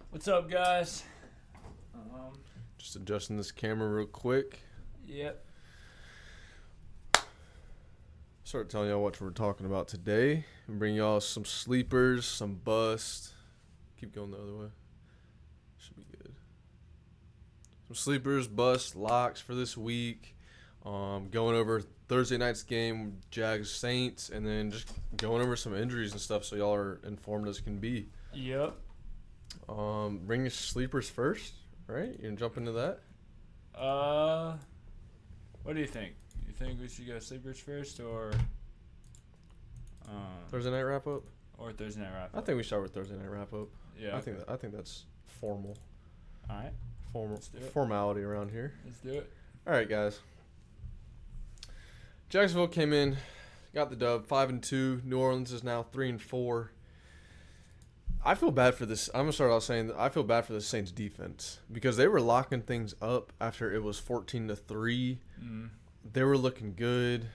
What's up, guys? Just adjusting this camera real quick. Yep. Start telling y'all what we're talking about today. And bring y'all some sleepers, some bust. Keep going the other way. Should be good. Some sleepers, bust, locks for this week. Going over Thursday night's game, Jags Saints, and then just going over some injuries and stuff so y'all are informed as can be. Yep. Bring your sleepers first, right? You gonna jump into that? What do you think? You think we should go sleepers first or Thursday night wrap up? or Thursday night wrap? I think we start with Thursday night wrap up. Yeah. I think that's formal. All right. Let's do it. Formality around here. Let's do it. All right, guys. Jacksonville came in, got the dub, 5-2. New Orleans is now 3-4. I feel bad for this. I'm gonna start off saying that I feel bad for the Saints defense because they were locking things up after it was 14-3. They were looking good.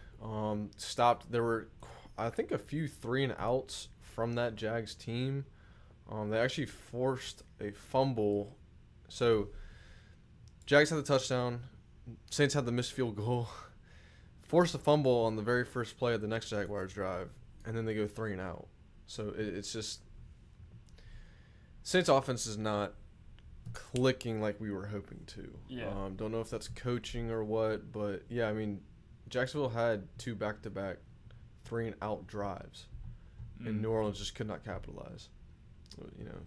Stopped. There were, I think, a few 3-and-outs from that Jags team. They actually forced a fumble. So Jags had the touchdown. Saints had the missed field goal. Forced a fumble on the very first play of the next Jaguars drive, and then they go 3-and-out. So it's just Saints offense is not clicking like we were hoping to. Yeah. Don't know if that's coaching or what, but yeah, I mean, Jacksonville had 2 back-to-back 3-and-out drives, and New Orleans just could not capitalize.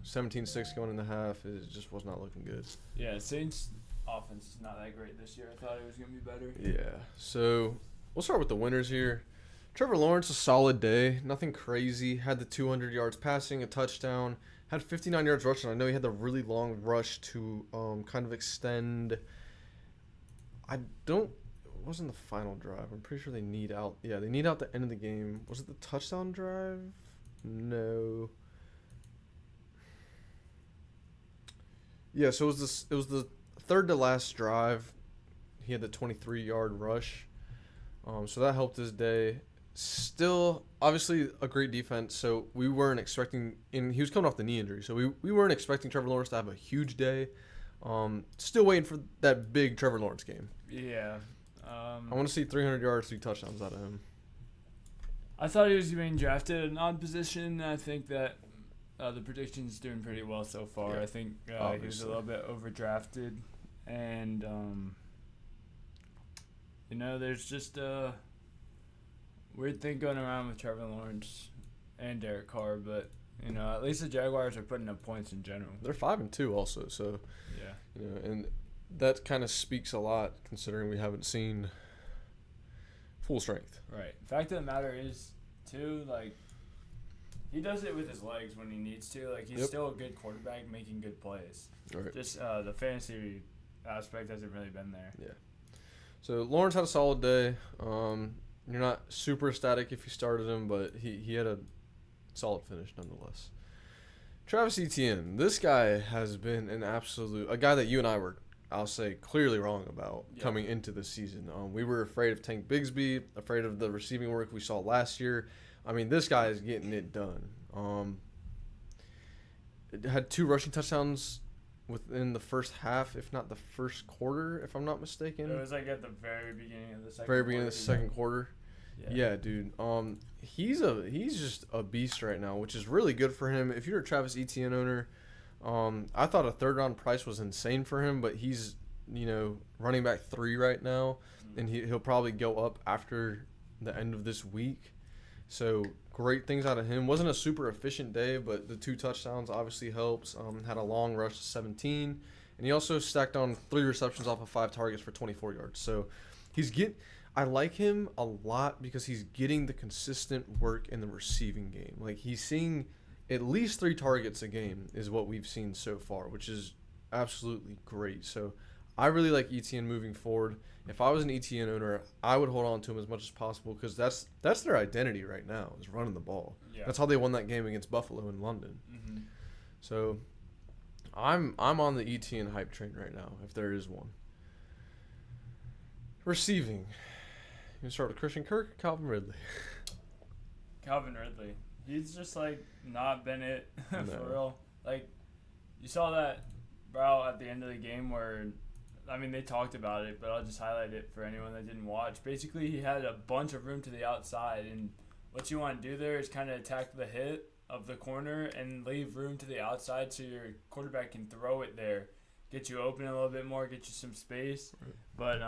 17-6 going in the half, it just was not looking good. Yeah, Saints offense is not that great this year. I thought it was gonna be better. Yeah. So we'll start with the winners here. Trevor Lawrence, a solid day. Nothing crazy. Had the 200 yards passing, a touchdown. Had 59 yards rushing. I know he had the really long rush to kind of extend. It wasn't the final drive. I'm pretty sure they need out. Yeah, they need out the end of the game. Was it the touchdown drive? No. Yeah, so it was the third to last drive. He had the 23-yard rush. So that helped his day. Still, obviously, a great defense. So we weren't expecting, and he was coming off the knee injury. So we weren't expecting Trevor Lawrence to have a huge day. Still waiting for that big Trevor Lawrence game. Yeah. I want to see 300 yards, 3 touchdowns out of him. I thought he was being drafted at an odd position. I think that the prediction's doing pretty well so far. Yeah, I think he was obviously a little bit overdrafted, and there's just a weird thing going around with Trevor Lawrence and Derek Carr, but at least the Jaguars are putting up points in general. They're 5-2 also, so Yeah. and that kind of speaks a lot considering we haven't seen full strength. Right. Fact of the matter is, too, like, he does it with his legs when he needs to. Like, he's still a good quarterback making good plays. Right. Just the fantasy aspect hasn't really been there. Yeah. So Lawrence had a solid day. You're not super ecstatic if you started him, but he had a solid finish nonetheless. Travis Etienne, this guy has been a guy that you and I were, I'll say, clearly wrong about coming into the season. We were afraid of Tank Bigsby, afraid of the receiving work we saw last year. I mean, this guy is getting it done. It had 2 rushing touchdowns within the first half, if not the first quarter, if I'm not mistaken. It was like at the very beginning of the second Very beginning of the second quarter. Yeah, dude. He's just a beast right now, which is really good for him. If you're a Travis Etienne owner, I thought a 3rd-round price was insane for him, but he's running back 3 right now, and he'll probably go up after the end of this week. So great things out of him. Wasn't a super efficient day, but the 2 touchdowns obviously helps. Had a long rush to 17, and he also stacked on 3 receptions off of 5 targets for 24 yards. So I like him a lot because he's getting the consistent work in the receiving game. Like, he's seeing at least 3 targets a game is what we've seen so far, which is absolutely great. So I really like Etienne moving forward. If I was an Etienne owner, I would hold on to him as much as possible because that's their identity right now, is running the ball. Yeah. That's how they won that game against Buffalo in London. Mm-hmm. So I'm on the Etienne hype train right now, if there is one. Receiving. You can start with Christian Kirk or Calvin Ridley? Calvin Ridley. He's just, like, not been it for real. Like, You saw that, bro, at the end of the game where, I mean, they talked about it, but I'll just highlight it for anyone that didn't watch. Basically, he had a bunch of room to the outside, and what you want to do there is kind of attack the hit of the corner and leave room to the outside so your quarterback can throw it there, get you open a little bit more, get you some space. Right. But,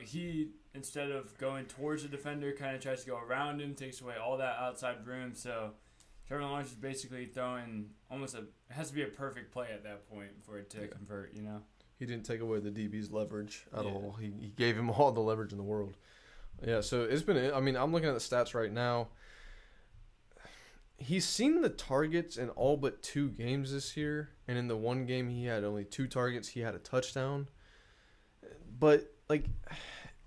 he, instead of going towards the defender, kind of tries to go around him, takes away all that outside room. So Trevor Lawrence is basically throwing it has to be a perfect play at that point for it to convert, He didn't take away the DB's leverage at all. He gave him all the leverage in the world. Yeah, so it's been, I mean, I'm looking at the stats right now. He's seen the targets in all but 2 games this year, and in the one game he had only 2 targets. He had a touchdown. But,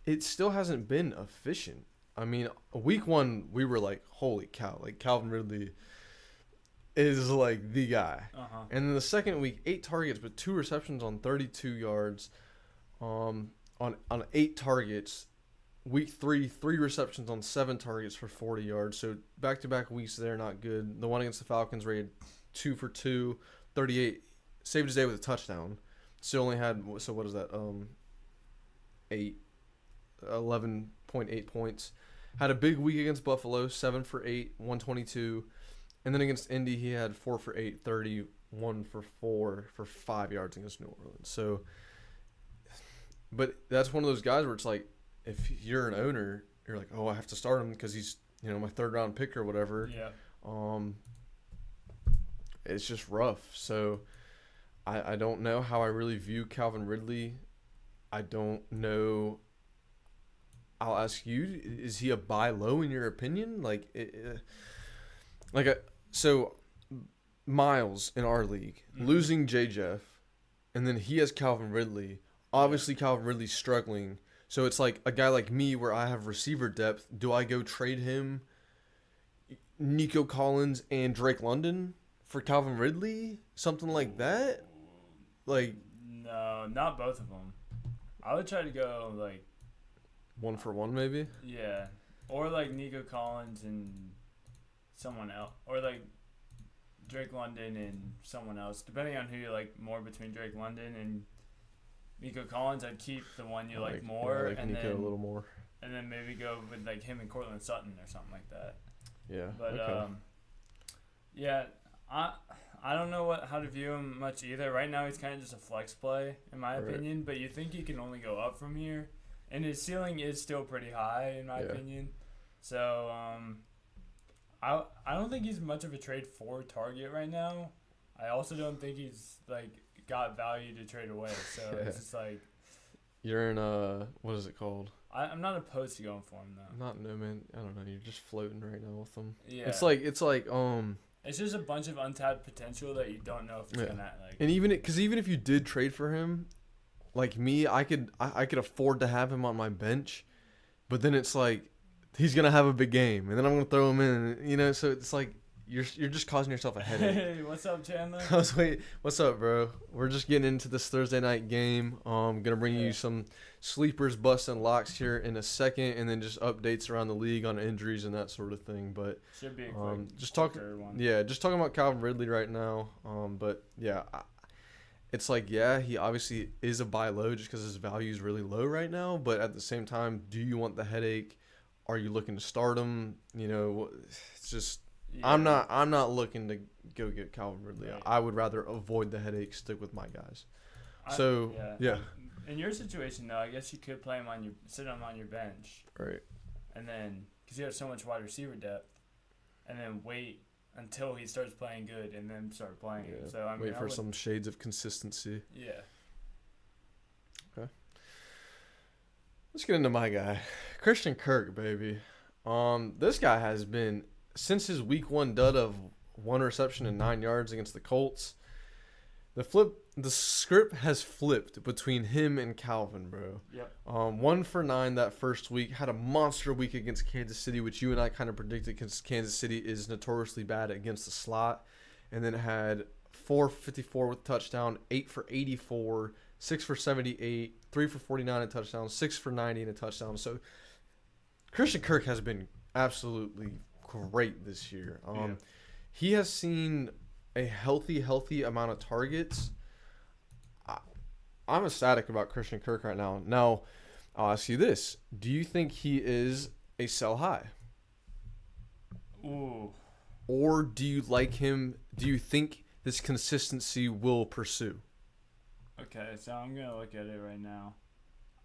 it still hasn't been efficient. I mean, week 1, we were like, holy cow, Calvin Ridley is the guy. Uh-huh. And then the second week, 8 targets, but 2 receptions on 32 yards on 8 targets. Week 3, 3 receptions on 7 targets for 40 yards. So back-to-back weeks there, not good. The one against the Falcons where he had 2 for 2, 38. Saved his day with a touchdown. Still only had, so what is that? 11.8 points. Had a big week against Buffalo, 7 for 8, 122. And then against Indy, he had 4 for 8, 30, 1 for 4 for 5 yards against New Orleans. So, but that's one of those guys where it's like, if you're an owner, you're like, oh, I have to start him because he's, my 3rd round pick or whatever. Yeah. It's just rough. So I don't know how I really view Calvin Ridley. I don't know. I'll ask you, is he a buy low in your opinion? So Miles in our league, losing J. Jeff, and then he has Calvin Ridley. Obviously, Calvin Ridley's struggling. So it's like a guy like me where I have receiver depth. Do I go trade him, Nico Collins and Drake London for Calvin Ridley? Something like that? No, not both of them. I would try to go 1 for 1 maybe? Yeah. Or Nico Collins and someone else. Or Drake London and someone else. Depending on who you like more between Drake London and Nico Collins, I'd keep the one you like more. I like Nico a little more. And then maybe go with him and Cortland Sutton or something like that. Yeah. But okay. I don't know how to view him much either. Right now he's kind of just a flex play in my opinion, but you think he can only go up from here. And his ceiling is still pretty high in my opinion. So I don't think he's much of a trade for target right now. I also don't think he's got value to trade away. So it's just you're in what is it called? I'm not opposed to going for him though. No man, I don't know. You're just floating right now with him. Yeah. It's just a bunch of untapped potential that you don't know if it's gonna And even if you did trade for him, like me, I could afford to have him on my bench, but then it's he's gonna have a big game, and then I'm gonna throw him in. So it's you're just causing yourself a headache. Hey, what's up, Chandler? What's up, bro? We're just getting into this Thursday night game. Gonna bring you some sleepers, busts, and locks here in a second, and then just updates around the league on injuries and that sort of thing. But should be a quick, just talking about Calvin Ridley right now. But yeah, it's he obviously is a buy low just because his value is really low right now. But at the same time, do you want the headache? Are you looking to start him? It's just. Yeah. I'm not looking to go get Calvin Ridley. Right. I would rather avoid the headache, stick with my guys. Yeah. In your situation though, I guess you could play him sit him on your bench. Right. And then because you have so much wide receiver depth, and then wait until he starts playing good, and then start playing. Yeah. So wait for some shades of consistency. Yeah. Okay. Let's get into my guy, Christian Kirk, baby. This guy has been. Since his week 1 dud of 1 reception and 9 yards against the Colts, the script has flipped between him and Calvin, bro. Yep. 1 for 9 that first week. Had a monster week against Kansas City, which you and I kind of predicted because Kansas City is notoriously bad against the slot. And then had 4 for 54 with touchdown, 8 for 84, 6 for 78, 3 for 49 and touchdown, 6 for 90 and a touchdown. So Christian Kirk has been absolutely great this year. He has seen a healthy amount of targets, I'm ecstatic about Christian Kirk right now. Now, I'll ask you this. Do you think he is a sell high? Ooh. Or do you like him? Do you think this consistency will pursue? Okay, so I'm going to look at it right now.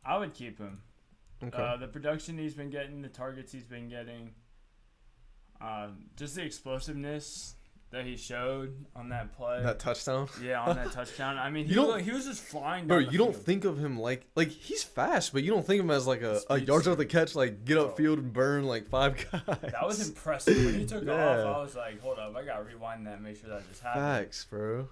I would keep him. Okay. The production he's been getting, the targets he's been getting, just the explosiveness that he showed on that play. That touchdown? Yeah, on that touchdown. I mean, he was just flying down Bro, the you field. don't think of him like he's fast, but you don't think of him as like a Speedster. yards after the catch, like get upfield and burn like 5 guys. That was impressive. When he took Yeah. off, I was like, hold up, I got to rewind that and make sure that just happened. Facts, bro.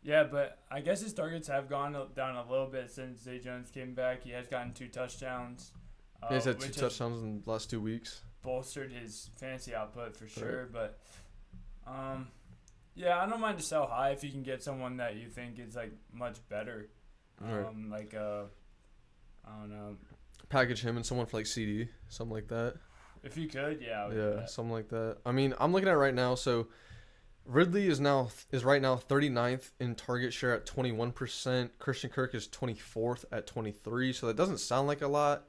Yeah, but I guess his targets have gone down a little bit since Zay Jones came back. He has gotten 2 touchdowns. He's had 2 which has touchdowns in the last 2 weeks. bolstered his fantasy output for sure. But, yeah, I don't mind to sell high if you can get someone that you think is, like, much better. Right. Like, I don't know. Package him and someone for like CD, something like that. If you could, yeah. I would do Yeah, that. something like that. I mean, I'm looking at it right now. So Ridley is right now 39th in target share at 21%. Christian Kirk is 24th at 23. So that doesn't sound like a lot,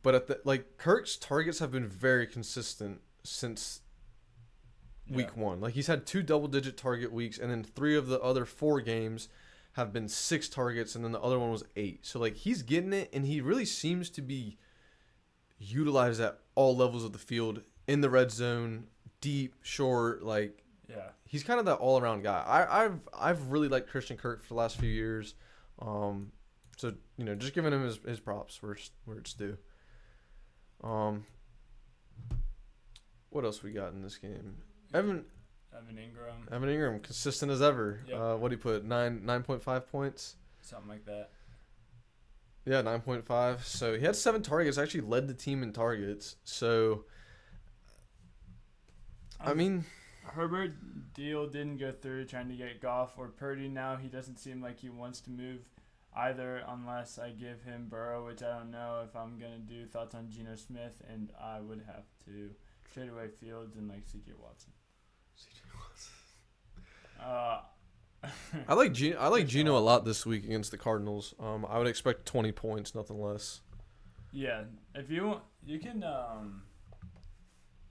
but Kirk's targets have been very consistent since week 1. Like he's had 2 double-digit target weeks, and then 3 of the other 4 games have been 6 targets, and then the other one was 8. So like he's getting it, and he really seems to be utilized at all levels of the field, in the red zone, deep, short, like. Yeah. He's kind of that all-around guy. I've really liked Christian Kirk for the last few years. So just giving him his props where it's due. What else we got in this game? Evan Ingram, consistent as ever. Yep. What did he put? 9.5 points. Something like that. Yeah, 9.5. So he had 7 targets. Actually led the team in targets. So I mean. Herbert deal didn't go through trying to get Goff or Purdy now. He doesn't seem like he wants to move either unless I give him Burrow, which I don't know if I'm going to do. Thoughts on Geno Smith, and I would have to trade away Fields and like C.J. Watson. I like Geno a lot this week against the Cardinals. I would expect 20 points, nothing less. Yeah, if you want, you can.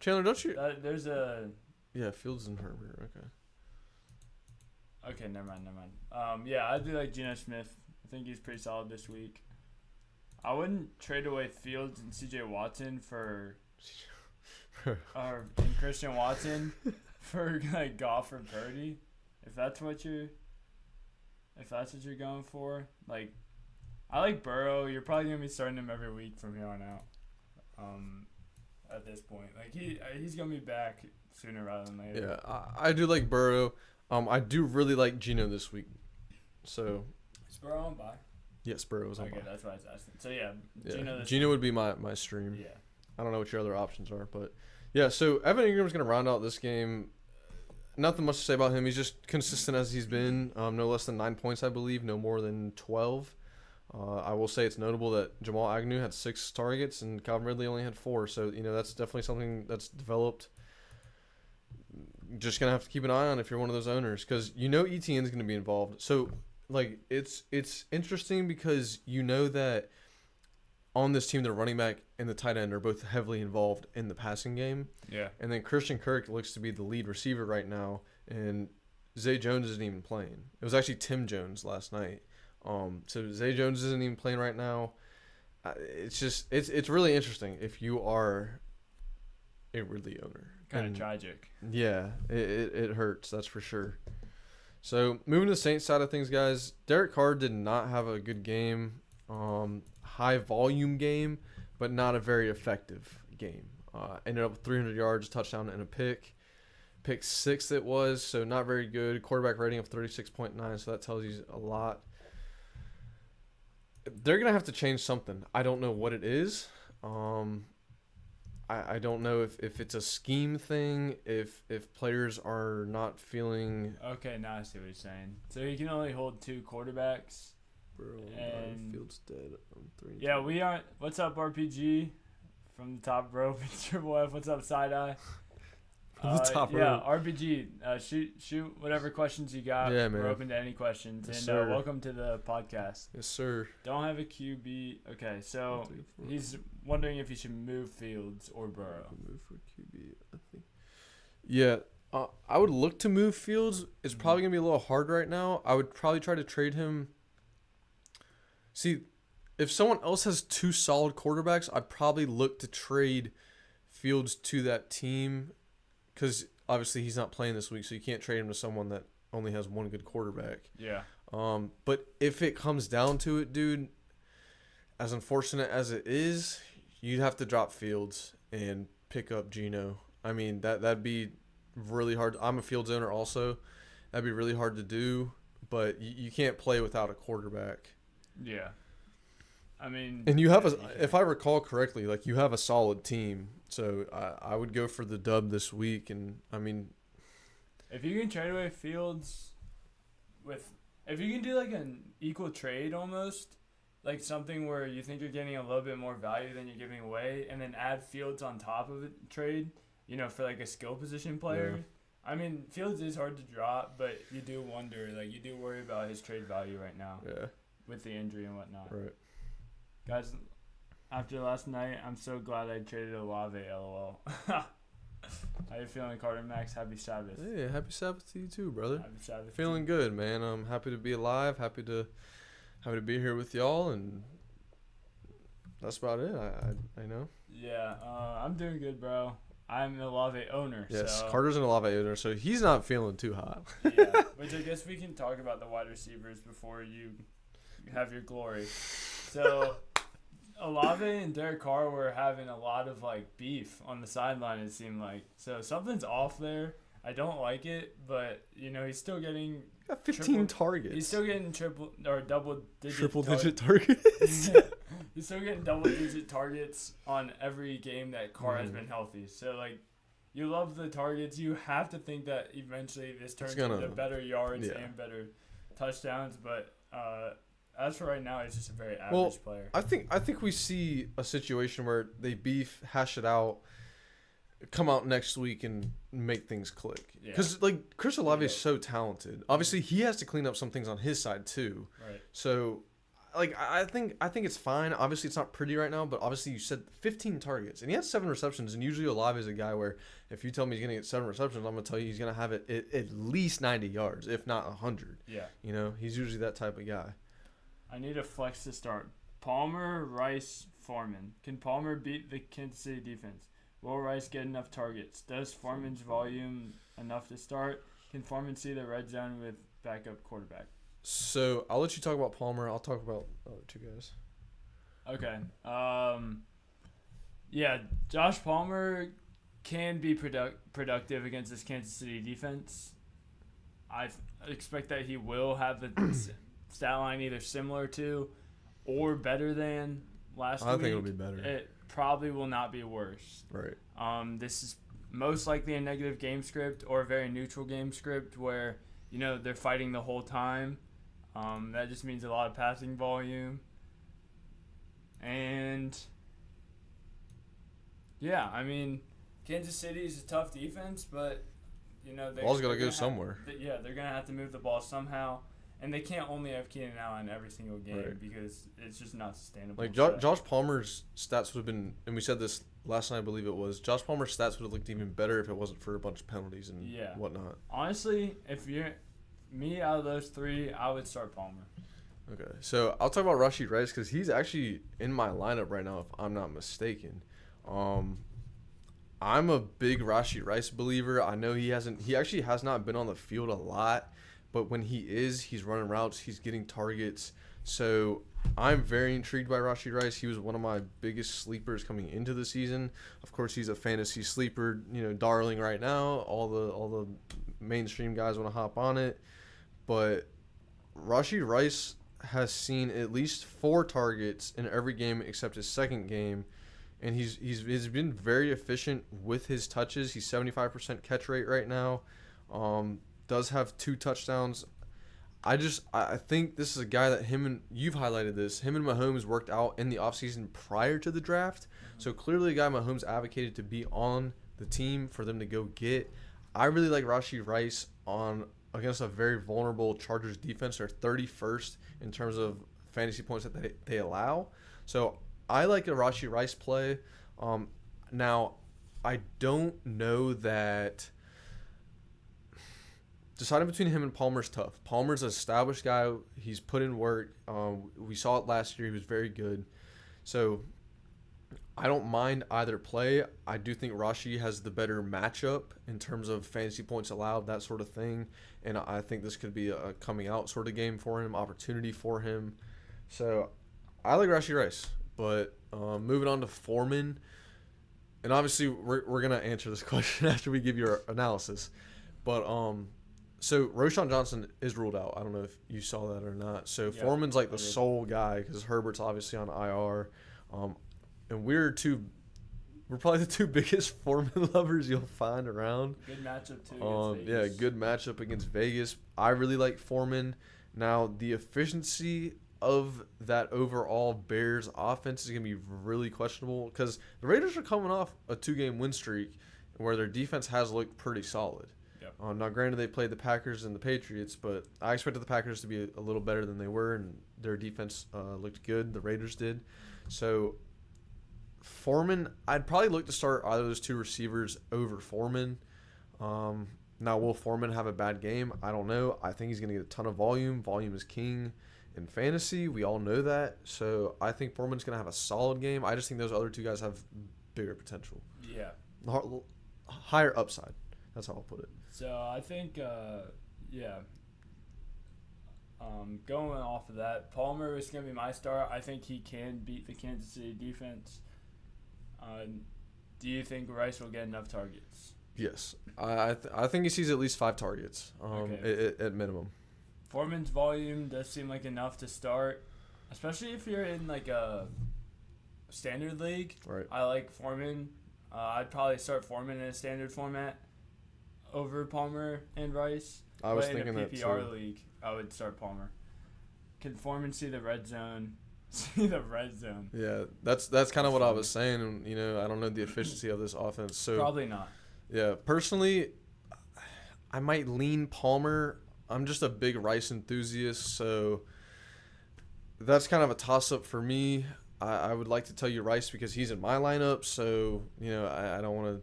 Chandler, don't you? There's a. Yeah, Fields and Herbert. Okay. Okay, never mind. Yeah, I do like Geno Smith. I think he's pretty solid this week. I wouldn't trade away Fields and C.J. Watson for, and Christian Watson for like Goff or Purdy, if that's what you're going for. Like, I like Burrow. You're probably gonna be starting him every week from here on out. At this point, like he's gonna be back sooner rather than later. Yeah, I do like Burrow. I do really like Geno this week. So. Is Burrow on bye? Yes, Burrow is on bye. Okay, that's what I was asking. So yeah, Geno would be my stream. Yeah. I don't know what your other options are, but yeah. So Evan Ingram's gonna round out this game. Nothing much to say about him. He's just consistent as he's been. No less than 9 points, I believe. No more than 12. I will say it's notable that Jamal Agnew had 6 targets and Calvin Ridley only had 4. So, that's definitely something that's developed. Just going to have to keep an eye on if you're one of those owners because ETN's going to be involved. So, it's interesting because that on this team, the running back and the tight end are both heavily involved in the passing game. Yeah. And then Christian Kirk looks to be the lead receiver right now, and Zay Jones isn't even playing. It was actually Tim Jones last night. So Zay Jones isn't even playing right now. It's really interesting if you are a Ridley owner. Kind of tragic. Yeah, it hurts, that's for sure. So moving to the Saints side of things, guys, Derek Carr did not have a good game. High volume game, but not a very effective game. Ended up with 300 yards, touchdown, and a pick. Pick 6 it was, so not very good. Quarterback rating of 36.9, so that tells you a lot. They're going to have to change something. I don't know what it is. I don't know if it's a scheme thing, if players are not feeling... Okay, now I see what you're saying. So you can only hold 2 quarterbacks. Bro, and Fields dead. I'm 3. Yeah, we aren't... What's up, RPG? From the top rope, it's Triple F. What's up, Side Eye? the top row. RBG, shoot whatever questions you got. Yeah, man. We're open to any questions. Yes, and sir. Welcome to the podcast. Yes, sir. Don't have a QB. Okay, so he's wondering if you should move Fields or Burrow. Move for QB, I think. Yeah, I would look to move Fields. It's probably going to be a little hard right now. I would probably try to trade him. See, if someone else has two solid quarterbacks, I'd probably look to trade Fields to that team because obviously he's not playing this week, so you can't trade him to someone that only has one good quarterback. Yeah. But if it comes down to it, dude, as unfortunate as it is, you'd have to drop Fields and pick up Geno. I mean, that'd be really hard. I'm a Fields owner also. That'd be really hard to do, but you can't play without a quarterback. Yeah. I mean, and you have if I recall correctly, like you have a solid team. So I would go for the dub this week. And I mean, if you can trade away Fields if you can do like an equal trade almost, like something where you think you're getting a little bit more value than you're giving away, and then add Fields on top of it trade, for like a skill position player. Yeah. I mean, Fields is hard to drop, but you do wonder, like you do worry about his trade value right now. Yeah. With the injury and whatnot. Right. Guys, after last night, I'm so glad I traded Olave, LOL. How you feeling, Carter Max? Happy Sabbath. Hey, happy Sabbath to you too, brother. Happy Sabbath. Feeling good, man. I'm happy to be alive. Happy to be here with y'all, and that's about it. I know. Yeah, I'm doing good, bro. I'm an Olave owner. Yes, so. Carter's an Olave owner, so he's not feeling too hot. Yeah, which I guess we can talk about the wide receivers before you have your glory. So, Olave and Derek Carr were having a lot of like beef on the sideline. It seemed like something's off there. I don't like it, but he's still getting 15 targets. He's still getting double digit targets. He's still getting double digit targets on every game that Carr has been healthy. So like, you love the targets. You have to think that eventually this turns into better yards and better touchdowns. But as for right now, he's just a very average player. I think we see a situation where they beef, hash it out, come out next week and make things click. Because like Chris Olave is so talented. Obviously, he has to clean up some things on his side too. Right. So, like I think it's fine. Obviously, it's not pretty right now, but obviously you said 15 targets and he had 7 receptions. And usually Olave is a guy where if you tell me he's gonna get 7 receptions, I'm gonna tell you he's gonna have it at least 90 yards, if not 100. Yeah. He's usually that type of guy. I need a flex to start. Palmer, Rice, Foreman. Can Palmer beat the Kansas City defense? Will Rice get enough targets? Does Foreman's volume enough to start? Can Foreman see the red zone with backup quarterback? So I'll let you talk about Palmer. I'll talk about the other two guys. Okay. Yeah, Josh Palmer can be productive against this Kansas City defense. I expect that he will have the stat line either similar to or better than last week. I think it'll be better. It probably will not be worse. Right. This is most likely a negative game script or a very neutral game script where, they're fighting the whole time. That just means a lot of passing volume. And, yeah, I mean, Kansas City is a tough defense, but, ball's got to go somewhere. They're going to have to move the ball somehow. And they can't only have Keenan Allen every single game because it's just not sustainable. Like Josh Palmer's stats would have been, and we said this last night, I believe it was, Josh Palmer's stats would have looked even better if it wasn't for a bunch of penalties and whatnot. Honestly, if you're me out of those 3, I would start Palmer. Okay, so I'll talk about Rashee Rice because he's actually in my lineup right now, if I'm not mistaken. I'm a big Rashee Rice believer. I know he actually has not been on the field a lot. But when he is, he's running routes, he's getting targets. So I'm very intrigued by Rashee Rice. He was one of my biggest sleepers coming into the season. Of course, he's a fantasy sleeper, darling right now. All the mainstream guys want to hop on it. But Rashee Rice has seen at least 4 targets in every game except his second game. And he's been very efficient with his touches. He's 75% catch rate right now. Does have 2 touchdowns. I think this is a guy that you've highlighted this, him and Mahomes worked out in the offseason prior to the draft. So clearly a guy Mahomes advocated to be on the team for them to go get. I really like Rashee Rice against a very vulnerable Chargers defense. They're 31st in terms of fantasy points that they allow. So I like a Rashee Rice play. Now, I don't know that deciding between him and Palmer's tough. Palmer's an established guy. He's put in work. We saw it last year. He was very good. So I don't mind either play. I do think Rashee has the better matchup in terms of fantasy points allowed, that sort of thing. And I think this could be a coming out sort of game for him, opportunity for him. So I like Rashee Rice. But moving on to Foreman. And obviously we're going to answer this question after we give your analysis. But so Roschon Johnson is ruled out. I don't know if you saw that or not. So yep, Foreman's like the sole guy because Herbert's obviously on IR. And we're probably the two biggest Foreman lovers you'll find around. Good matchup too. Yeah, good matchup against Vegas. I really like Foreman. Now the efficiency of that overall Bears offense is going to be really questionable because the Raiders are coming off a 2-game win streak where their defense has looked pretty solid. Yep. Now, granted, they played the Packers and the Patriots, but I expected the Packers to be a little better than they were, and their defense looked good. The Raiders did. So Foreman, I'd probably look to start either of those two receivers over Foreman. Now, will Foreman have a bad game? I don't know. I think he's going to get a ton of volume. Volume is king in fantasy. We all know that. So I think Foreman's going to have a solid game. I just think those other two guys have bigger potential. Yeah. Higher upside. That's how I'll put it. So I think, going off of that, Palmer is going to be my star. I think he can beat the Kansas City defense. Do you think Rice will get enough targets? Yes. I think he sees at least 5 targets at minimum. Foreman's volume does seem like enough to start, especially if you're in like a standard league. Right. I like Foreman. I'd probably start Foreman in a standard format over Palmer and Rice. I was thinking that too. In a PPR league, I would start Palmer. Can Foreman see the red zone? See the red zone. Yeah, that's kind of what I was saying. You know, I don't know the efficiency of this offense. So probably not. Yeah, personally, I might lean Palmer. I'm just a big Rice enthusiast, so that's kind of a toss-up for me. I would like to tell you Rice because he's in my lineup, so, you know, I don't want to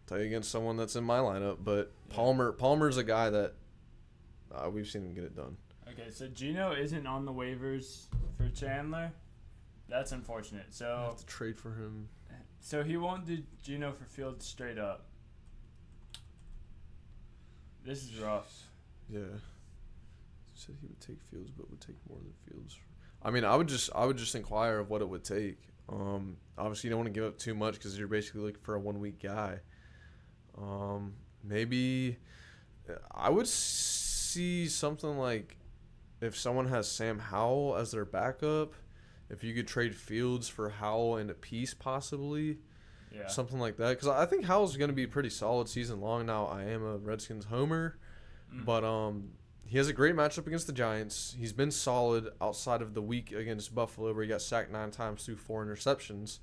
tell you against someone that's in my lineup, but yeah. Palmer's a guy that we've seen him get it done. Okay, so Geno isn't on the waivers for Chandler. That's unfortunate. So I have to trade for him. So he won't do Geno for Fields straight up. This is rough. Yeah. He said he would take Fields, but would take more than Fields. I mean, I would just inquire of what it would take. Obviously, you don't want to give up too much because you're basically looking for a 1-week guy. Maybe I would see something like if someone has Sam Howell as their backup, if you could trade Fields for Howell and a piece possibly. Yeah. Something like that. Because I think Howell's going to be pretty solid season long now. I am a Redskins homer. But he has a great matchup against the Giants. He's been solid outside of the week against Buffalo where he got sacked 9 times through 4 interceptions.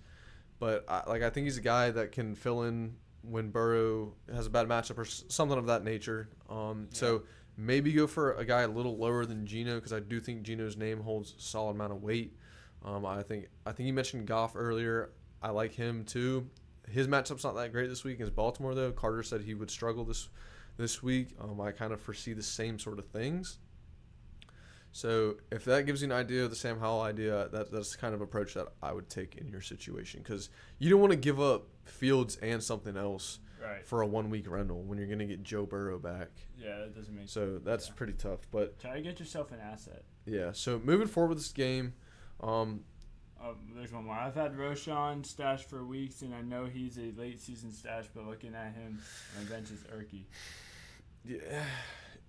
But I think he's a guy that can fill in when Burrow has a bad matchup or something of that nature. So maybe go for a guy a little lower than Geno because I do think Geno's name holds a solid amount of weight. I think you mentioned Goff earlier. I like him too. His matchup's not that great this week against Baltimore though. Carter said he would struggle this week. I kind of foresee the same sort of things. So if that gives you an idea of the Sam Howell idea, that's the kind of approach that I would take in your situation because you don't want to give up Fields and something else for a 1-week rental when you're going to get Joe Burrow back. Yeah, that doesn't make sense. So that's pretty tough. But try to get yourself an asset. Yeah, so moving forward with this game. There's one more. I've had Roschon stashed for weeks, and I know he's a late season stash, but looking at him, my bench is irky.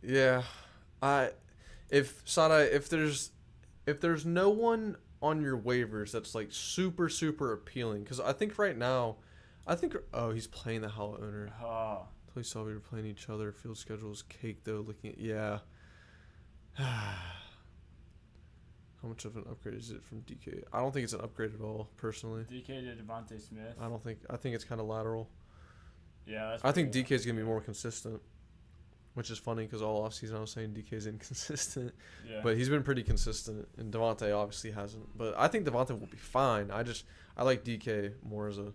Yeah. If there's no one on your waivers that's like super super appealing, because I think right now, he's playing the Howell owner. Oh. Play saw we were playing each other. Field schedule is cake though. Looking at How much of an upgrade is it from DK? I don't think it's an upgrade at all, personally. DK to Devontae Smith. I think it's kind of lateral. Yeah, that's I think pretty DK is going to be more consistent, which is funny because all offseason I was saying DK is inconsistent. Yeah. But he's been pretty consistent, and Devontae obviously hasn't. But I think Devontae will be fine. I like DK more as a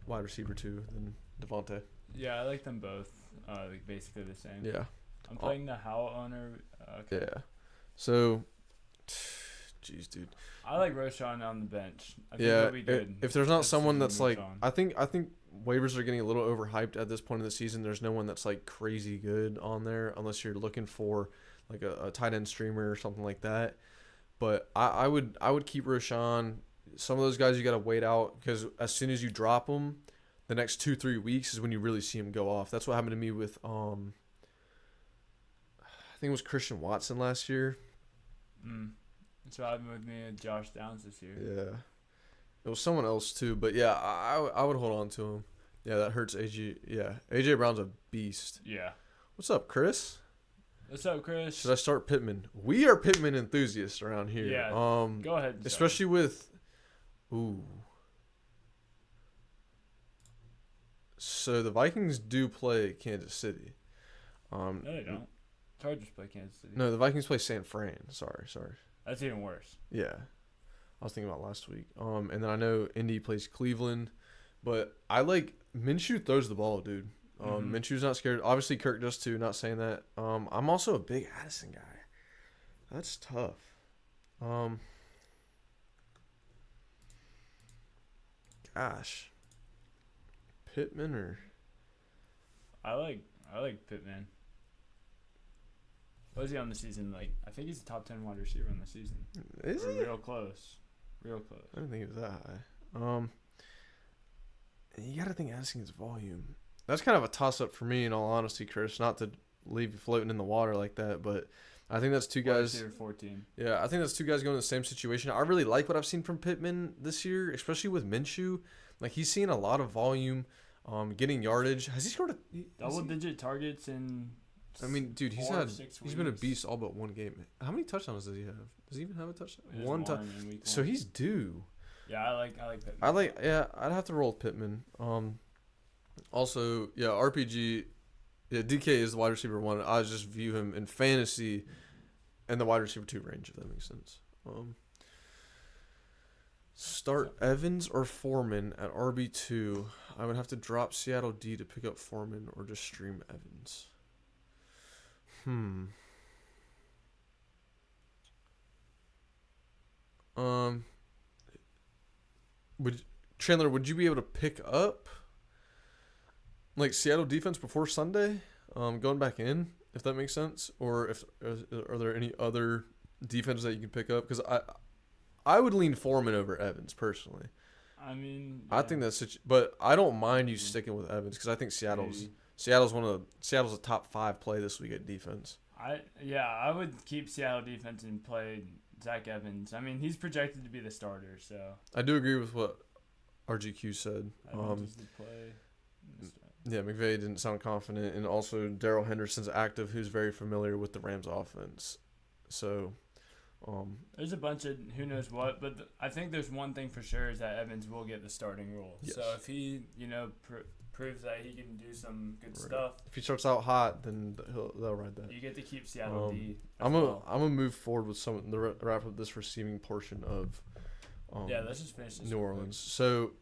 wide receiver too than Devontae. Yeah, I like them both. Like basically the same. Yeah. I'm playing the Howell owner. Okay. Yeah. So, jeez, dude. I like Roshan on the bench. I think Yeah. he'll be good. If there's not That's someone the that's like, Roshan. I think waivers are getting a little overhyped at this point in the season. There's no one that's like crazy good on there unless you're looking for like a tight end streamer or something like that. But I would keep Roshan. Some of those guys you got to wait out because as soon as you drop them, the next 2-3 weeks is when you really see him go off. That's what happened to me with I think it was Christian Watson last year. That's what happened with me and Josh Downs this year. Yeah. It was someone else too, but yeah, I would hold on to him. Yeah, that hurts AJ. Yeah, AJ Brown's a beast. Yeah. What's up, Chris? What's up, Chris? Should I start Pittman? We are Pittman enthusiasts around here. Yeah. Go ahead. Especially with, ooh. So the Vikings do play Kansas City. No, they don't. Chargers play Kansas City. No, the Vikings play San Fran. Sorry. That's even worse. Yeah. I was thinking about last week. And then I know Indy plays Cleveland, but I like Minshew throws the ball, dude. Minshew's not scared. Obviously, Kirk does too. Not saying that. I'm also a big Addison guy. That's tough. Gosh, Pittman or I like Pittman. What is he on the season? Like, I think he's a top 10 wide receiver on the season. Is he? Real close. I didn't think it was that high. You got to think Addison gets volume. That's kind of a toss-up for me, in all honesty, Chris. Not to leave you floating in the water like that, but I think that's two guys. 14. Yeah, I think that's two guys going in the same situation. I really like what I've seen from Pittman this year, especially with Minshew. Like, he's seen a lot of volume, getting yardage. Has he scored a double-digit targets in? I mean, dude, he's been a beast all but one game. How many touchdowns does he have? Does he even have a touchdown? One touchdown. So he's due. Yeah, I like Pittman. I'd have to roll with Pittman. Also, yeah, RPG. Yeah, DK is the wide receiver one. I just view him in fantasy and the wide receiver 2 range, if that makes sense. Start Evans or Foreman at RB2. I would have to drop Seattle D to pick up Foreman or just stream Evans. Would you be able to pick up like Seattle defense before Sunday, going back in, if that makes sense, or are there any other defenses that you can pick up? Because I would lean Foreman over Evans personally. I mean, yeah. I think that's but I don't mind you sticking with Evans because I think Seattle's a top 5 play this week at defense. I would keep Seattle defense and play Zach Evans. I mean, he's projected to be the starter, so I do agree with what RGQ said. Yeah, McVay didn't sound confident, and also Darrell Henderson's active, who's very familiar with the Rams' offense. So, there's a bunch of who knows what, but I think there's one thing for sure is that Evans will get the starting role. Yes. So if he, proves that he can do some good stuff. If he starts out hot, then they'll ride that. You get to keep Seattle D. I'm gonna move forward with wrap up this receiving portion of. Let's just finish this. New Orleans. So,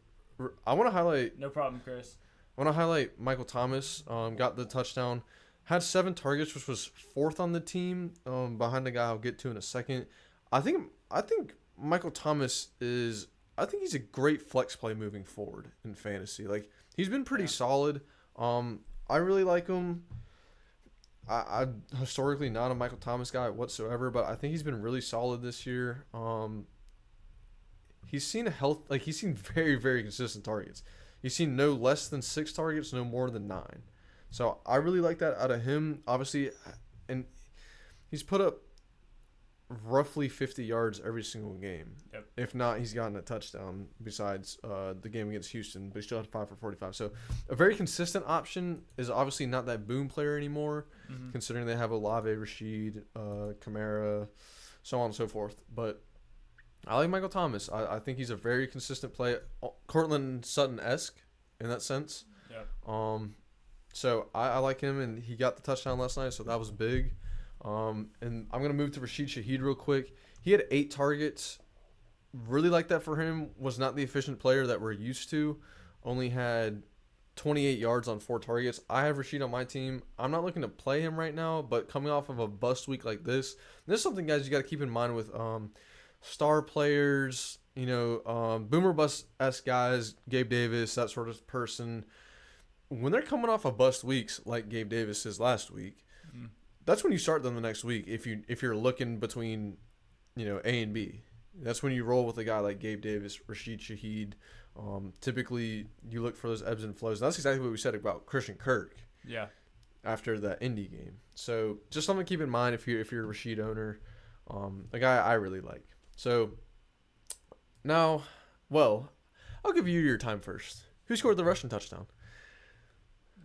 I want to highlight. No problem, Chris. I want to highlight Michael Thomas. Got the touchdown. Had 7 targets, which was 4th on the team, behind the guy I'll get to in a second. I think Michael Thomas is. I think he's a great flex play moving forward in fantasy. Like, he's been pretty solid. I really like him. I'm historically not a Michael Thomas guy whatsoever, but I think he's been really solid this year. He's seen very, very consistent targets. He's seen no less than 6 targets, no more than 9. So I really like that out of him. Obviously, and he's put up roughly 50 yards every single game. Yep. If not, he's gotten a touchdown besides the game against Houston, but he still had 5 for 45. So a very consistent option is obviously not that boom player anymore, considering they have Olave, Rashid, Kamara, so on and so forth. But I like Michael Thomas. I think he's a very consistent play, Cortland Sutton-esque in that sense. Yep. So I like him, and he got the touchdown last night, so that was big. And I'm going to move to Rashid Shaheed real quick. He had 8 targets. Really like that for him. Was not the efficient player that we're used to. Only had 28 yards on 4 targets. I have Rashid on my team. I'm not looking to play him right now, but coming off of a bust week like this is something, guys, you got to keep in mind with star players, boomer bust-esque guys, Gabe Davis, that sort of person. When they're coming off of bust weeks like Gabe Davis is last week, that's when you start them the next week. If you're looking between, A and B, that's when you roll with a guy like Gabe Davis, Rashid Shaheed. Typically, you look for those ebbs and flows. And that's exactly what we said about Christian Kirk. Yeah. After that Indy game, so just something to keep in mind if you're a Rashid owner, a guy I really like. So now, well, I'll give you your time first. Who scored the rushing touchdown?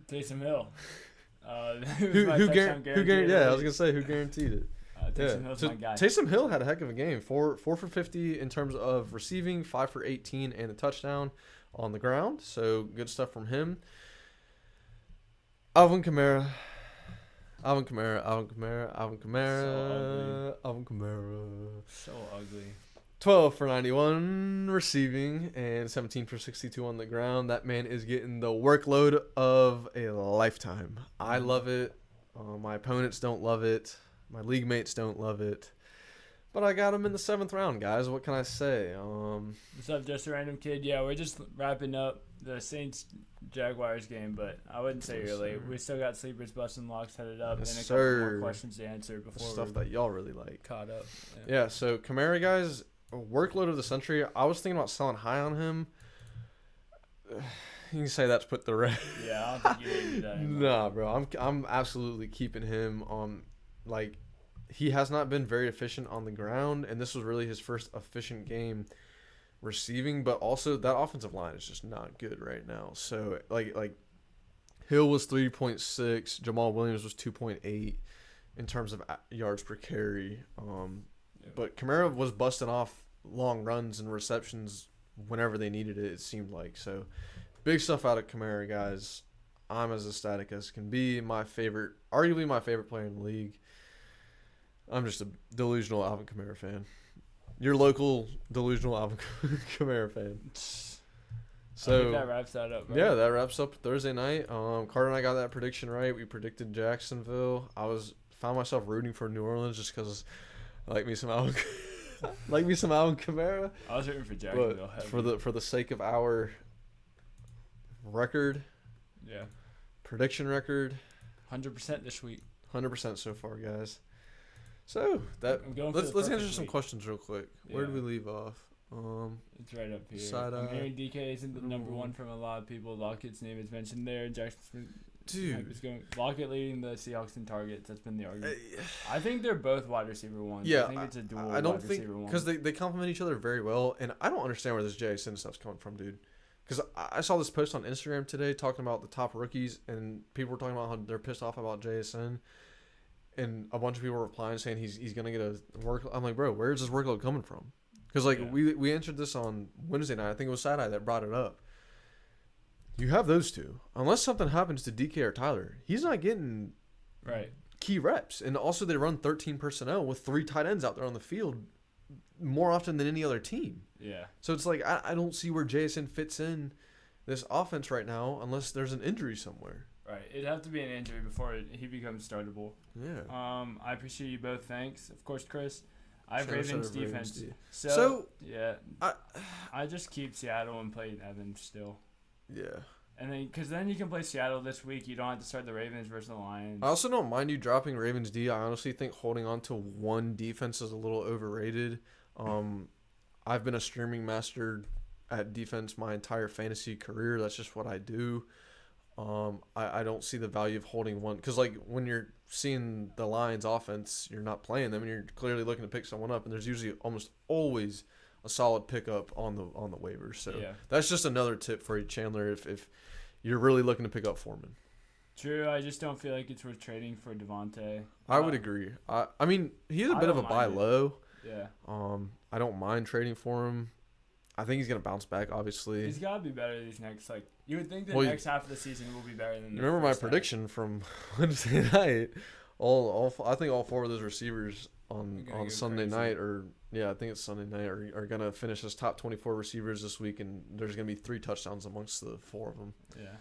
Taysom Hill. Who guaranteed? Yeah, I was gonna say who guaranteed it. Taysom Hill's my guy. Taysom Hill had a heck of a game. 4 for 50 in terms of receiving, 5 for 18 and a touchdown on the ground. So good stuff from him. Alvin Kamara. So ugly. 12 for 91 receiving and 17 for 62 on the ground. That man is getting the workload of a lifetime. I love it. My opponents don't love it. My league mates don't love it. But I got him in the 7th round, guys. What can I say? What's up, Just a Random Kid? Yeah, we're just wrapping up the Saints-Jaguars game, but I wouldn't say early. We still got sleepers, busting locks headed up, and a couple more questions to answer before stuff that y'all really like. Caught up. Yeah, so Kamara, guys, workload of the century. I was thinking about selling high on him. You can say that's put the red. Yeah, I don't think you need to do that anymore. Nah, bro. I'm absolutely keeping him on, like, he has not been very efficient on the ground, and this was really his first efficient game receiving, but also that offensive line is just not good right now. So, like Hill was 3.6, Jamal Williams was 2.8 in terms of yards per carry. But Kamara was busting off long runs and receptions whenever they needed it, it seemed like. So, big stuff out of Kamara, guys. I'm as ecstatic as can be. Arguably my favorite player in the league. I'm just a delusional Alvin Kamara fan. Your local delusional Alvin Kamara fan. So I think that wraps that up, right? Yeah, that wraps up Thursday night. Carter and I got that prediction right. We predicted Jacksonville. Found myself rooting for New Orleans just because I like me some Alvin Kamara. I was rooting for Jacksonville. But for the sake of our record, prediction record, 100% this week. 100% so far, guys. So let's answer some questions real quick. Where did we leave off? It's right up here. Side I'm hearing DK isn't the number one from a lot of people. Lockett's name is mentioned there. Jackson is going. Lockett leading the Seahawks in targets. That's been the argument. I think they're both wide receiver ones. Yeah, I think it's a dual I don't wide think receiver one. because they complement each other very well, and I don't understand where this JSN stuff's coming from, dude. Because I saw this post on Instagram today talking about the top rookies, and people were talking about how they're pissed off about JSN. And a bunch of people were replying saying he's gonna get a work. I'm like, bro, where's this workload coming from? Because we answered this on Wednesday night. I think it was Side Eye that brought it up. You have those two. Unless something happens to DK or Tyler, he's not getting key reps. And also they run 13 personnel with 3 tight ends out there on the field more often than any other team. Yeah. So it's like I don't see where JSN fits in this offense right now unless there's an injury somewhere. Right. It'd have to be an injury before he becomes startable. Yeah. I appreciate you both. Thanks. Of course, Chris. I have Ravens defense. So yeah. I just keep Seattle and play Evans still. Yeah. And then, because then you can play Seattle this week. You don't have to start the Ravens versus the Lions. I also don't mind you dropping Ravens D. I honestly think holding on to one defense is a little overrated. I've been a streaming master at defense my entire fantasy career. That's just what I do. I don't see the value of holding one because, like, when you're seeing the Lions offense, you're not playing them, and you're clearly looking to pick someone up. And there's usually almost always a solid pickup on the waivers. So that's just another tip for you, Chandler. If you're really looking to pick up Foreman. True, I just don't feel like it's worth trading for Devontae. I would agree. I mean, he is a bit of a buy low. Yeah. I don't mind trading for him. I think he's gonna bounce back. Obviously, He's got to be better these next. Like you would think the Well, next half of the season will be better than. you remember my first half. prediction from Wednesday night? I think all 4 of those receivers on Go Sunday crazy. night, or I think it's Sunday night, are gonna finish as top 24 receivers this week, and there's gonna be 3 touchdowns amongst the 4 of them. Yeah.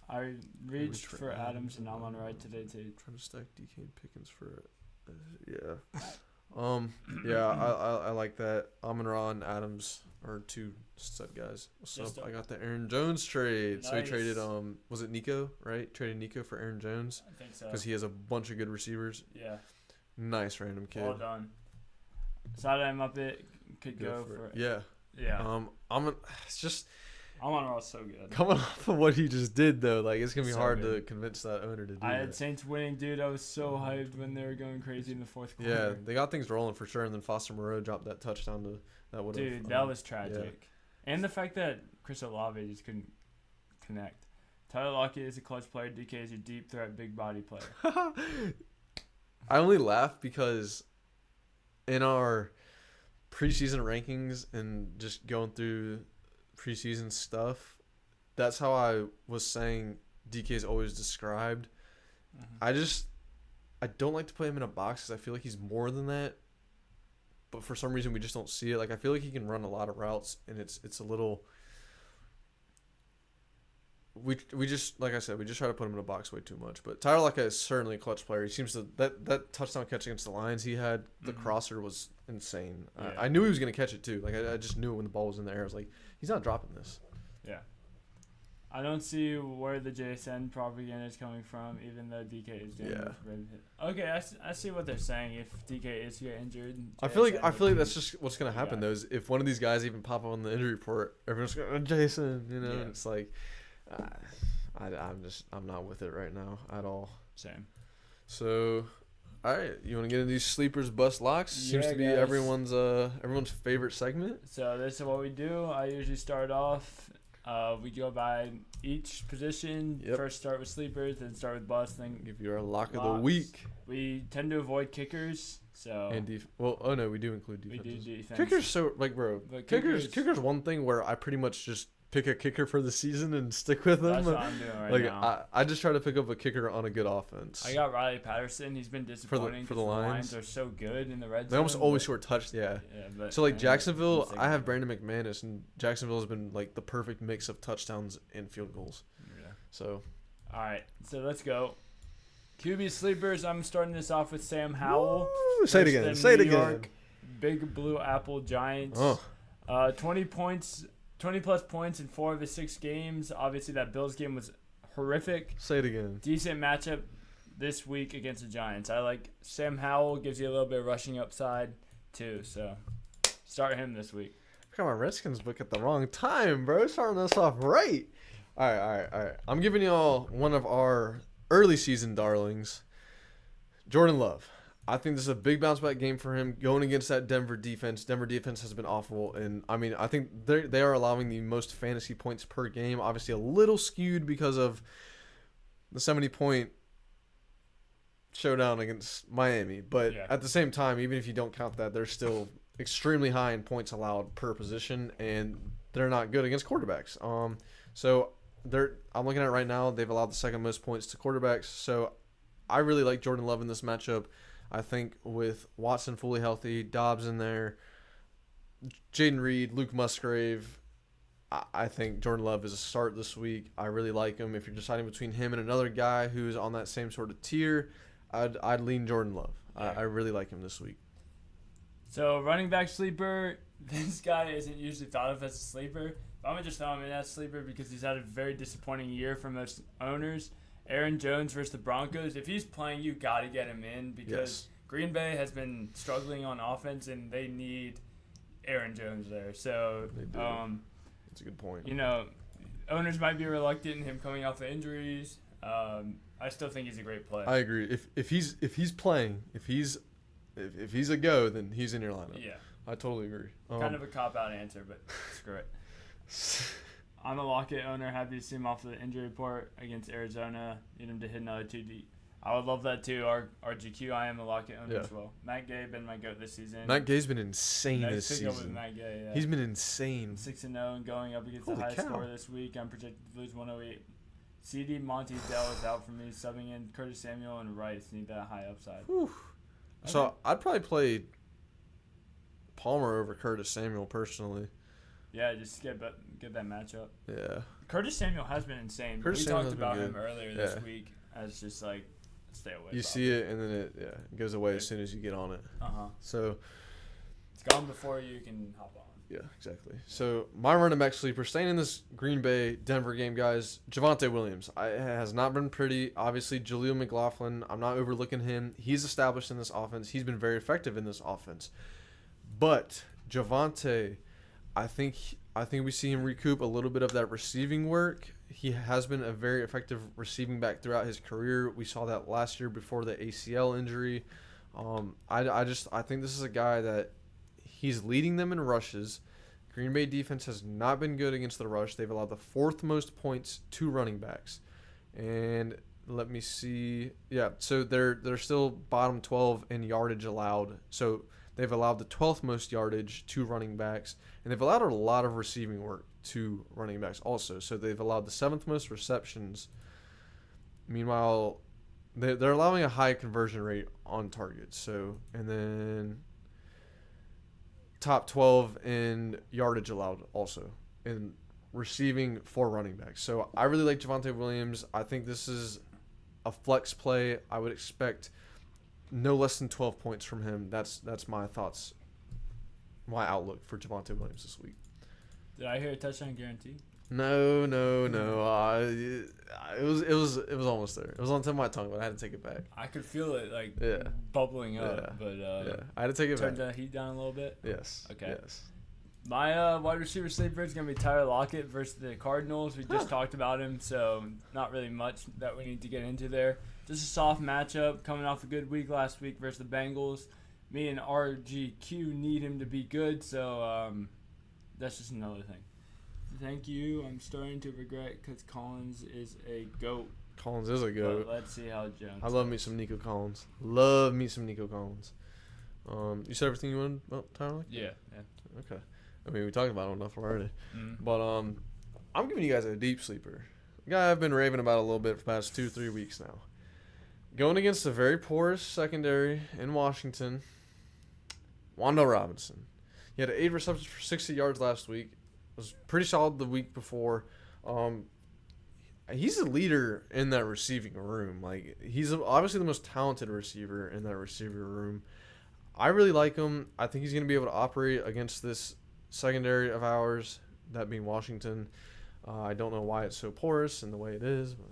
I reached for Adams and I'm on right today too. Trying to stack DK and Pickens for yeah. Yeah, I like that. Amon-Ra and Adams are 2 stud guys. So I got the Aaron Jones trade. Nice. So he traded was it Nico, right? Traded Nico for Aaron Jones I think so. because he has a bunch of good receivers. Yeah. Nice random kid. Well done. Saturday Muppet could go for it. Yeah. Yeah. It's just Amon-Ra's so good. coming off of what he just did though. Like it's gonna be So hard good. to convince that owner to do I had that. Saints winning, dude. I was so hyped when they were going crazy in the fourth quarter. Yeah, they got things rolling for sure, and then Foster Moreau dropped that touchdown to that would have. Dude, that was tragic. And the fact that Chris Olave just couldn't connect. Tyler Lockett is a clutch player. DK is a deep threat, big body player. I only laugh because in our preseason rankings and just going through preseason stuff, that's how I was saying DK is always described. Mm-hmm. I don't like to play him in a box because I feel like he's more than that. But for some reason we just don't see it. Like I feel like he can run a lot of routes, and it's a little. We just, like I said, we just try to put him in a box way too much. But Tyler Lockett is certainly a clutch player. He seems to that touchdown catch against the Lions he had, the crosser was insane. Yeah. I knew he was gonna catch it too. Like I just knew it when the ball was in the air. I was like, he's not dropping this. Yeah. I don't see where the JSN propaganda is coming from, even though DK is doing Yeah. it. Okay, I see what they're saying. If DK is to get injured, I feel like JSN that's just what's gonna happen though. Is if one of these guys even pop up on the injury report, everyone's going, oh, Jason, you know, Yeah. and it's like, I'm not with it right now at all. Same. So, all right, you want to get into these sleepers, bust locks? Seems Yeah, to be guys. everyone's favorite segment. So this is what we do. I usually start off. We go by each position. Yep. First start with sleepers, then start with bust, then Give you our lock of the locks. week. We tend to avoid kickers. So And no, we do include we defenses. do defense. Kickers, so like, bro, But kickers one thing where I pretty much just pick a kicker for the season and stick with them. That's what I'm doing right Like now. I just try to pick up a kicker on a good offense. I got Riley Patterson. He's been disappointing for 'cause the Lions. are so good in the red zone. They almost always but- score touched, yeah. but So like man, Jacksonville, it's I have Brandon McManus, and Jacksonville has been like the perfect mix of touchdowns and field goals. Yeah. So All right, so let's go. QB sleepers. I'm starting this off with Sam Howell. Woo! Say it versus again. the Say it New again. York Big Blue Apple Giants. Oh, 20 points, 20 plus points in 4 of his 6 games. Obviously, that Bills game was horrific. say it again. Decent matchup this week against the Giants. I like Sam Howell. Gives you a little bit of rushing upside too. So start him this week. I got my Redskins book at the wrong time, bro. Starting us off right. All right. I'm giving y'all one of our early season darlings, Jordan Love. I think this is a big bounce back game for him going against that Denver defense. Denver defense has been awful, and I mean I think they are allowing the most fantasy points per game. Obviously a little skewed because of the 70-point showdown against Miami, but Yeah. at the same time, even if you don't count that, they're still extremely high in points allowed per position, and they're not good against quarterbacks. So I'm looking at it right now. They've allowed the second most points to quarterbacks. So I really like Jordan Love in this matchup. I think with Watson fully healthy, Dobbs in there, Jaden Reed, Luke Musgrave, I think Jordan Love is a start this week. I really like him. If you're deciding between him and another guy who's on that same sort of tier, I'd lean Jordan Love. Yeah. I really like him this week. So running back sleeper. This guy isn't usually thought of as a sleeper. But I'm gonna just throw him in as sleeper because he's had a very disappointing year for most owners. Aaron Jones versus the Broncos. If he's playing, you got to get him in because Yes. Green Bay has been struggling on offense and they need Aaron Jones there. So, They do. That's a good point. you know, owners might be reluctant in him coming off the injuries. I still think he's a great play. I agree. If he's playing, if he's a go, then he's in your lineup. Yeah, I totally agree. kind of a cop-out answer, but screw it. I'm a Lockett owner. Happy to see him off the injury report against Arizona. Need him to hit another I would love that too. Our GQ, I am a Lockett owner as well. Matt Gay been my GOAT this season. Matt Gay's been insane Nice this pick up with season. Matt Gay, yeah. He's been insane. 6-0 and going up against Holy the highest cow. score this week. I'm projected to lose 108. CD Monty Dell is out for me, subbing in Curtis Samuel and Rice. Need that high upside. Whew. Okay. So I'd probably play Palmer over Curtis Samuel personally. Yeah, just get that matchup. Yeah. Curtis Samuel has been insane. But Curtis we Samuel talked has been about him good. earlier this Yeah. week as just like stay away. You see it and then it goes away as soon as you get on it. Uh-huh. So It's gone before you can hop on. yeah, exactly. So my running back sleeper, staying in this Green Bay Denver game, guys. Javonte Williams. It has not been pretty. Obviously, Jaleel McLaughlin. I'm not overlooking him. He's established in this offense. He's been very effective in this offense. But Javonte, I think we see him recoup a little bit of that receiving work. He has been a very effective receiving back throughout his career. We saw that last year before the ACL injury. I think this is a guy that he's leading them in rushes. Green Bay defense has not been good against the rush. They've allowed the 4th most points to running backs. And let me see. Yeah, so they're still bottom 12 in yardage allowed. So they've allowed the 12th most yardage to running backs, and they've allowed a lot of receiving work to running backs also. So they've allowed the 7th most receptions. Meanwhile, they're allowing a high conversion rate on targets. So, and then top 12 in yardage allowed also in receiving for running backs. So I really like Javonte Williams. I think this is a flex play. I would expect no less than 12 points from him. That's my thoughts, my outlook for Javonte Williams this week. Did I hear a touchdown guarantee? No. It was almost there. It was on the tip of my tongue, but I had to take it back. I could feel it like Yeah. bubbling up, Yeah. but Yeah, I had to take it turned back. the heat down a little bit. Yes. Okay. Yes. My wide receiver sleeper is going to be Tyler Lockett versus the Cardinals. We just talked about him, so not really much that we need to get into there. Just a soft matchup coming off a good week last week versus the Bengals. Me and RGQ need him to be good, so that's just another thing. Thank you. I'm starting to regret because Collins is a GOAT. Collins is a goat. But let's see how Jones I love me does. some Nico Collins. Love me some Nico Collins. You said everything you wanted about Tyler? Yeah. Okay. I mean, we talked about him enough already. Mm-hmm. But I'm giving you guys a deep sleeper. A guy I've been raving about a little bit for the past 2-3 weeks now. Going against a very porous secondary in Washington, Wando Robinson. He had 8 receptions for 60 yards last week. Was pretty solid the week before. He's a leader in that receiving room. Like, he's obviously the most talented receiver in that receiver room. I really like him. I think he's going to be able to operate against this secondary of ours, that being Washington. I don't know why it's so porous and the way it is. But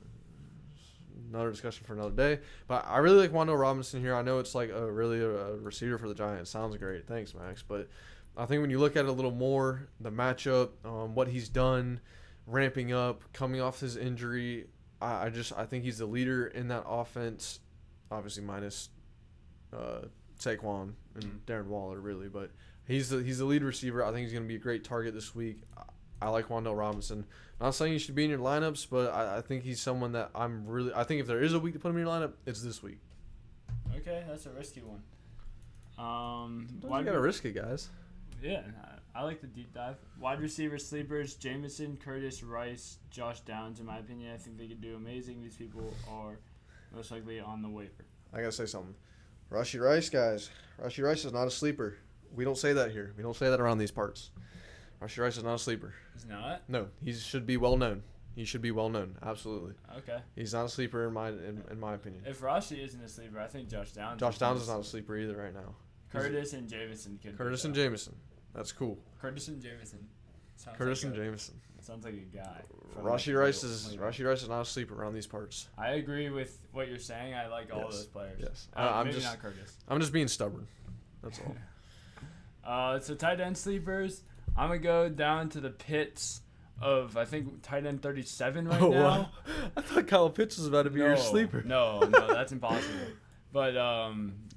another discussion for another day. But I really like Wando Robinson here. I know it's like a receiver for the Giants. Sounds great. Thanks, Max. But I think when you look at it a little more, the matchup, what he's done, ramping up, coming off his injury, I think he's the leader in that offense. Obviously minus Saquon and Darren Waller, really, but he's the lead receiver. I think he's going to be a great target this week. I like Wandale Robinson. Not saying he should be in your lineups, but I think he's someone that I think if there is a week to put him in your lineup, it's this week. Okay, that's a risky one. You gotta risk it, guys. Yeah, I like the deep dive. Wide receiver sleepers: Jameson, Curtis, Rice, Josh Downs. In my opinion, I think they could do amazing. These people are most likely on the waiver. I gotta say something. Rashee Rice, guys. Rashee Rice is not a sleeper. We don't say that here. We don't say that around these parts. Rashee Rice is not a sleeper. He's not? No, he should be well known. He should be well known. Absolutely. Okay. He's not a sleeper in my opinion. If Rashee isn't a sleeper, I think Josh Downs. Josh Downs is not a sleeper either right now. Curtis and Jameson could. Curtis and Jameson. That's cool. Curtis and Jameson. Jameson. Sounds like a guy. Rashee Rice is not a sleeper around these parts. I agree with what you're saying. I like all of those players. Yes. Maybe not Curtis. I'm just being stubborn. That's all. So tight end sleepers. I'm gonna go down to the pits of I think tight end 37 right now. Wow. I thought Kyle Pitts was about to be your sleeper. No, that's impossible. But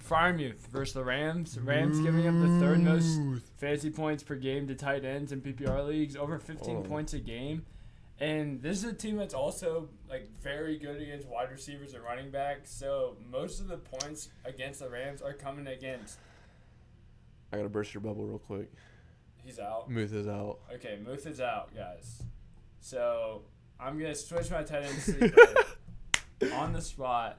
Freiermuth versus the Rams. Rams giving up the third most fantasy points per game to tight ends in PPR leagues, over 15 points a game. And this is a team that's also like very good against wide receivers and running backs. So most of the points against the Rams are coming against. I gotta burst your bubble real quick. He's out. Muth is out. Okay, Muth is out, guys. So I'm gonna switch my tight end sleeper on the spot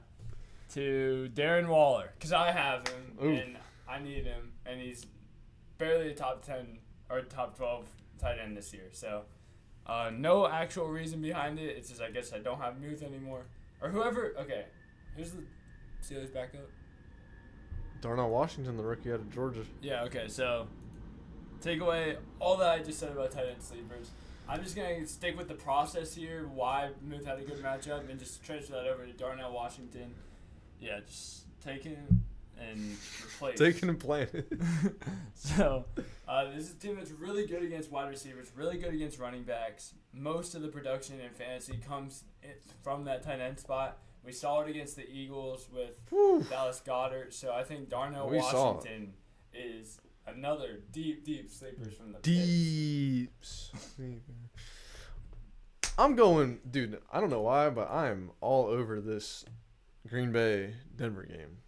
to Darren Waller because I have him and I need him, and he's barely a top 10 or top 12 tight end this year. So no actual reason behind it. It's just I guess I don't have Muth anymore or whoever. Okay, who's the Steelers backup? Darnell Washington, the rookie out of Georgia. Yeah. Okay. So take away all that I just said about tight end sleepers. I'm just going to stick with the process here, why Muth had a good matchup, and just transfer that over to Darnell Washington. Yeah, just take him and replace. Taking and playing. So, this is a team that's really good against wide receivers, really good against running backs. Most of the production in fantasy comes from that tight end spot. We saw it against the Eagles with Dallas Goedert. So, I think Darnell Washington is another deep sleepers from the deep sleeper. I'm going, dude. I don't know why, but I'm all over this Green Bay Denver game.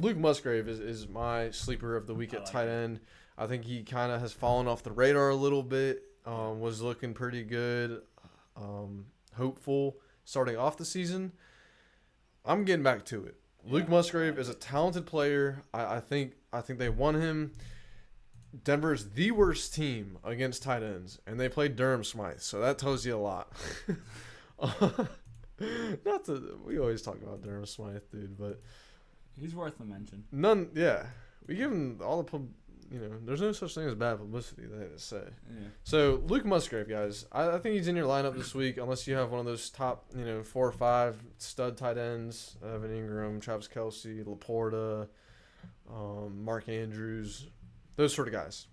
Luke Musgrave is my sleeper of the week at tight end. I think he kind of has fallen off the radar a little bit. Was looking pretty good, hopeful starting off the season. I'm getting back to it. Yeah. Luke Musgrave is a talented player. I think they won him. Denver's the worst team against tight ends, and they played Durham Smythe, so that tells you a lot. We always talk about Durham Smythe, dude, but he's worth a mention. Yeah. We give him all the there's no such thing as bad publicity, they say. Yeah. So, Luke Musgrave, guys, I think he's in your lineup this week, unless you have one of those top, 4 or 5 stud tight ends, Evan Ingram, Travis Kelce, Laporta, Mark Andrews, those sort of guys.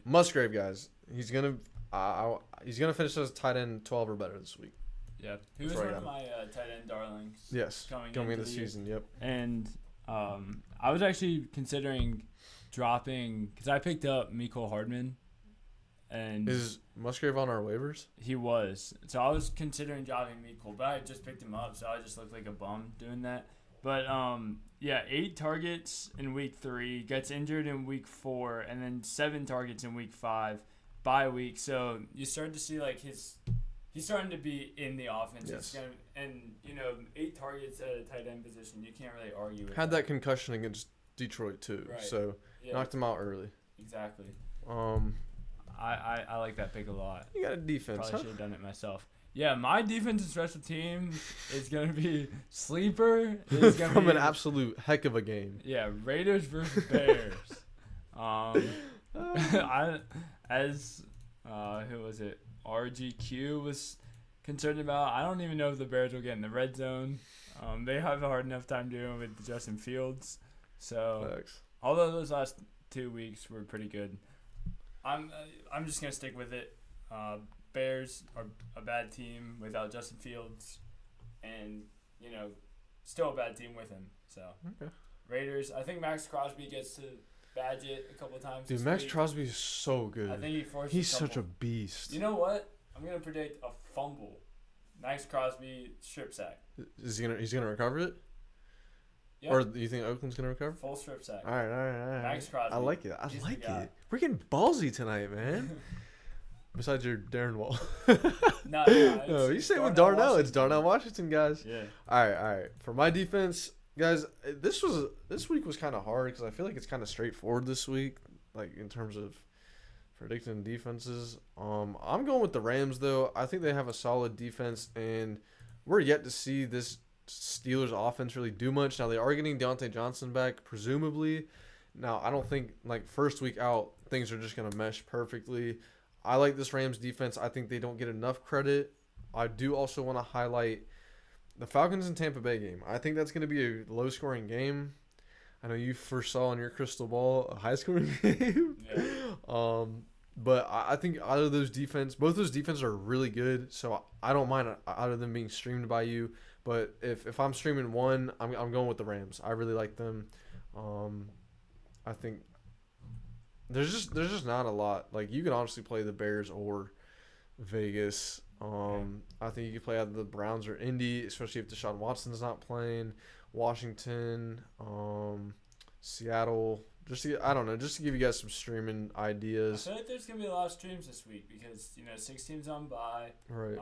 Musgrave, guys, he's gonna finish as tight end 12 or better this week. Yeah, he was one of my tight end darlings. Yes, coming into the season. Yep. And I was actually considering dropping because I picked up Mecole Hardman. And is Musgrave on our waivers? He was. So I was considering dropping Mecole, but I just picked him up, so I just looked like a bum doing that. But 8 targets in week 3, gets injured in week 4, and then 7 targets in week 5, bye week. So you start to see like he's starting to be in the offense. Yes. 8 targets at a tight end position, you can't really argue with. Had that concussion against Detroit too, right. So knocked him out early. Exactly. I like that pick a lot. You got a defense. Probably should have done it myself. Yeah, my defensive special team is going to be sleeper. From an absolute heck of a game. Yeah, Raiders versus Bears. Who was it? RGQ was concerned about. I don't even know if the Bears will get in the red zone. They have a hard enough time doing it with Justin Fields. So, thanks. Although those last 2 weeks were pretty good, I'm just going to stick with it. Bears are a bad team without Justin Fields, and still a bad team with him. So okay. Raiders. I think Max Crosby gets to badge it a couple of times. Dude, Max Crosby is so good. I think he's such a beast. You know what? I'm gonna predict a fumble. Max Crosby strip sack. Is he's gonna recover it? Yep. Or do you think Oakland's gonna recover? Full strip sack. All right. Max Crosby. I like it. We're getting ballsy tonight, man. Besides your Darren Wall. No, you say with Darnell. Washington. It's Darnell Washington, guys. Yeah. All right. For my defense, guys, this week was kind of hard because I feel like it's kind of straightforward this week, like in terms of predicting defenses. I'm going with the Rams though. I think they have a solid defense, and we're yet to see this Steelers offense really do much. Now they are getting Deontay Johnson back, presumably. Now I don't think like first week out things are just gonna mesh perfectly. I like this Rams defense. I think they don't get enough credit. I do also want to highlight the Falcons and Tampa Bay game. I think that's going to be a low-scoring game. I know you foresaw in your crystal ball a high-scoring game. Yeah. But I think both those defenses are really good, so I don't mind either of them being streamed by you. But if I'm streaming one, I'm going with the Rams. I really like them. I think there's just not a lot. Like you can honestly play the Bears or Vegas. I think you could play out the Browns or Indy, especially if Deshaun Watson's not playing. Washington, Seattle. I don't know, just to give you guys some streaming ideas. I feel like there's gonna be a lot of streams this week because 6 teams on bye. Right.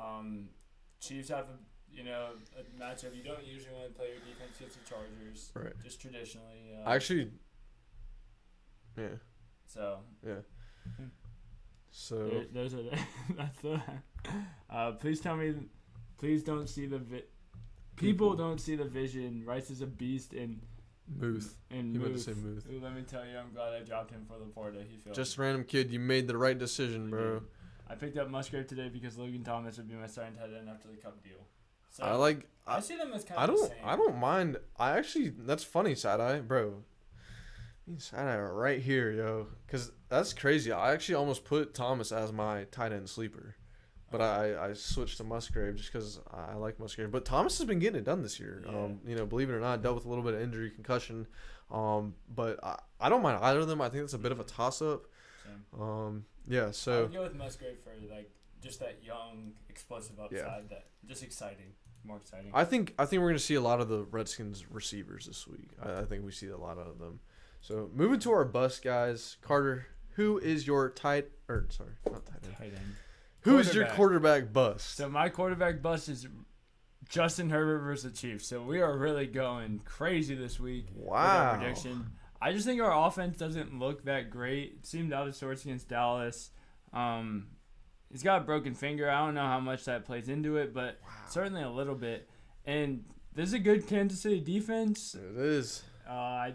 Chiefs have a matchup you don't usually want to play your defense against the Chargers. Right. Just traditionally. Actually. Yeah. So. Yeah. So. Those are that's the. Please tell me. Please don't see the people don't see the vision. Rice is a beast in. Muth. And he meant to say Muth. Ooh, let me tell you, I'm glad I dropped him for Laporta. He feels just a random kid. You made the right decision, bro. I picked up Musgrave today because Logan Thomas would be my starting tight end after the Cup deal. So I see them as kind of the same. I don't mind. That's funny, side-eye, bro. Side-eye right here, yo. Because that's crazy. I actually almost put Thomas as my tight end sleeper. But I switched to Musgrave just because I like Musgrave. But Thomas has been getting it done this year. Yeah. Believe it or not, dealt with a little bit of injury, concussion. But I don't mind either of them. I think it's a bit of a toss-up. Yeah, so I would go with Musgrave for just that young, explosive upside. That just exciting, more exciting. I think we're gonna see a lot of the Redskins receivers this week. I think we see a lot of them. So moving to our bust, guys. Carter, who is your tight end? Who is your quarterback bust? So my quarterback bust is Justin Herbert versus the Chiefs. So we are really going crazy this week. Wow. With our prediction. I just think our offense doesn't look that great. It seemed out of sorts against Dallas. He's got a broken finger. I don't know how much that plays into it, but certainly a little bit. And this is a good Kansas City defense. It is. I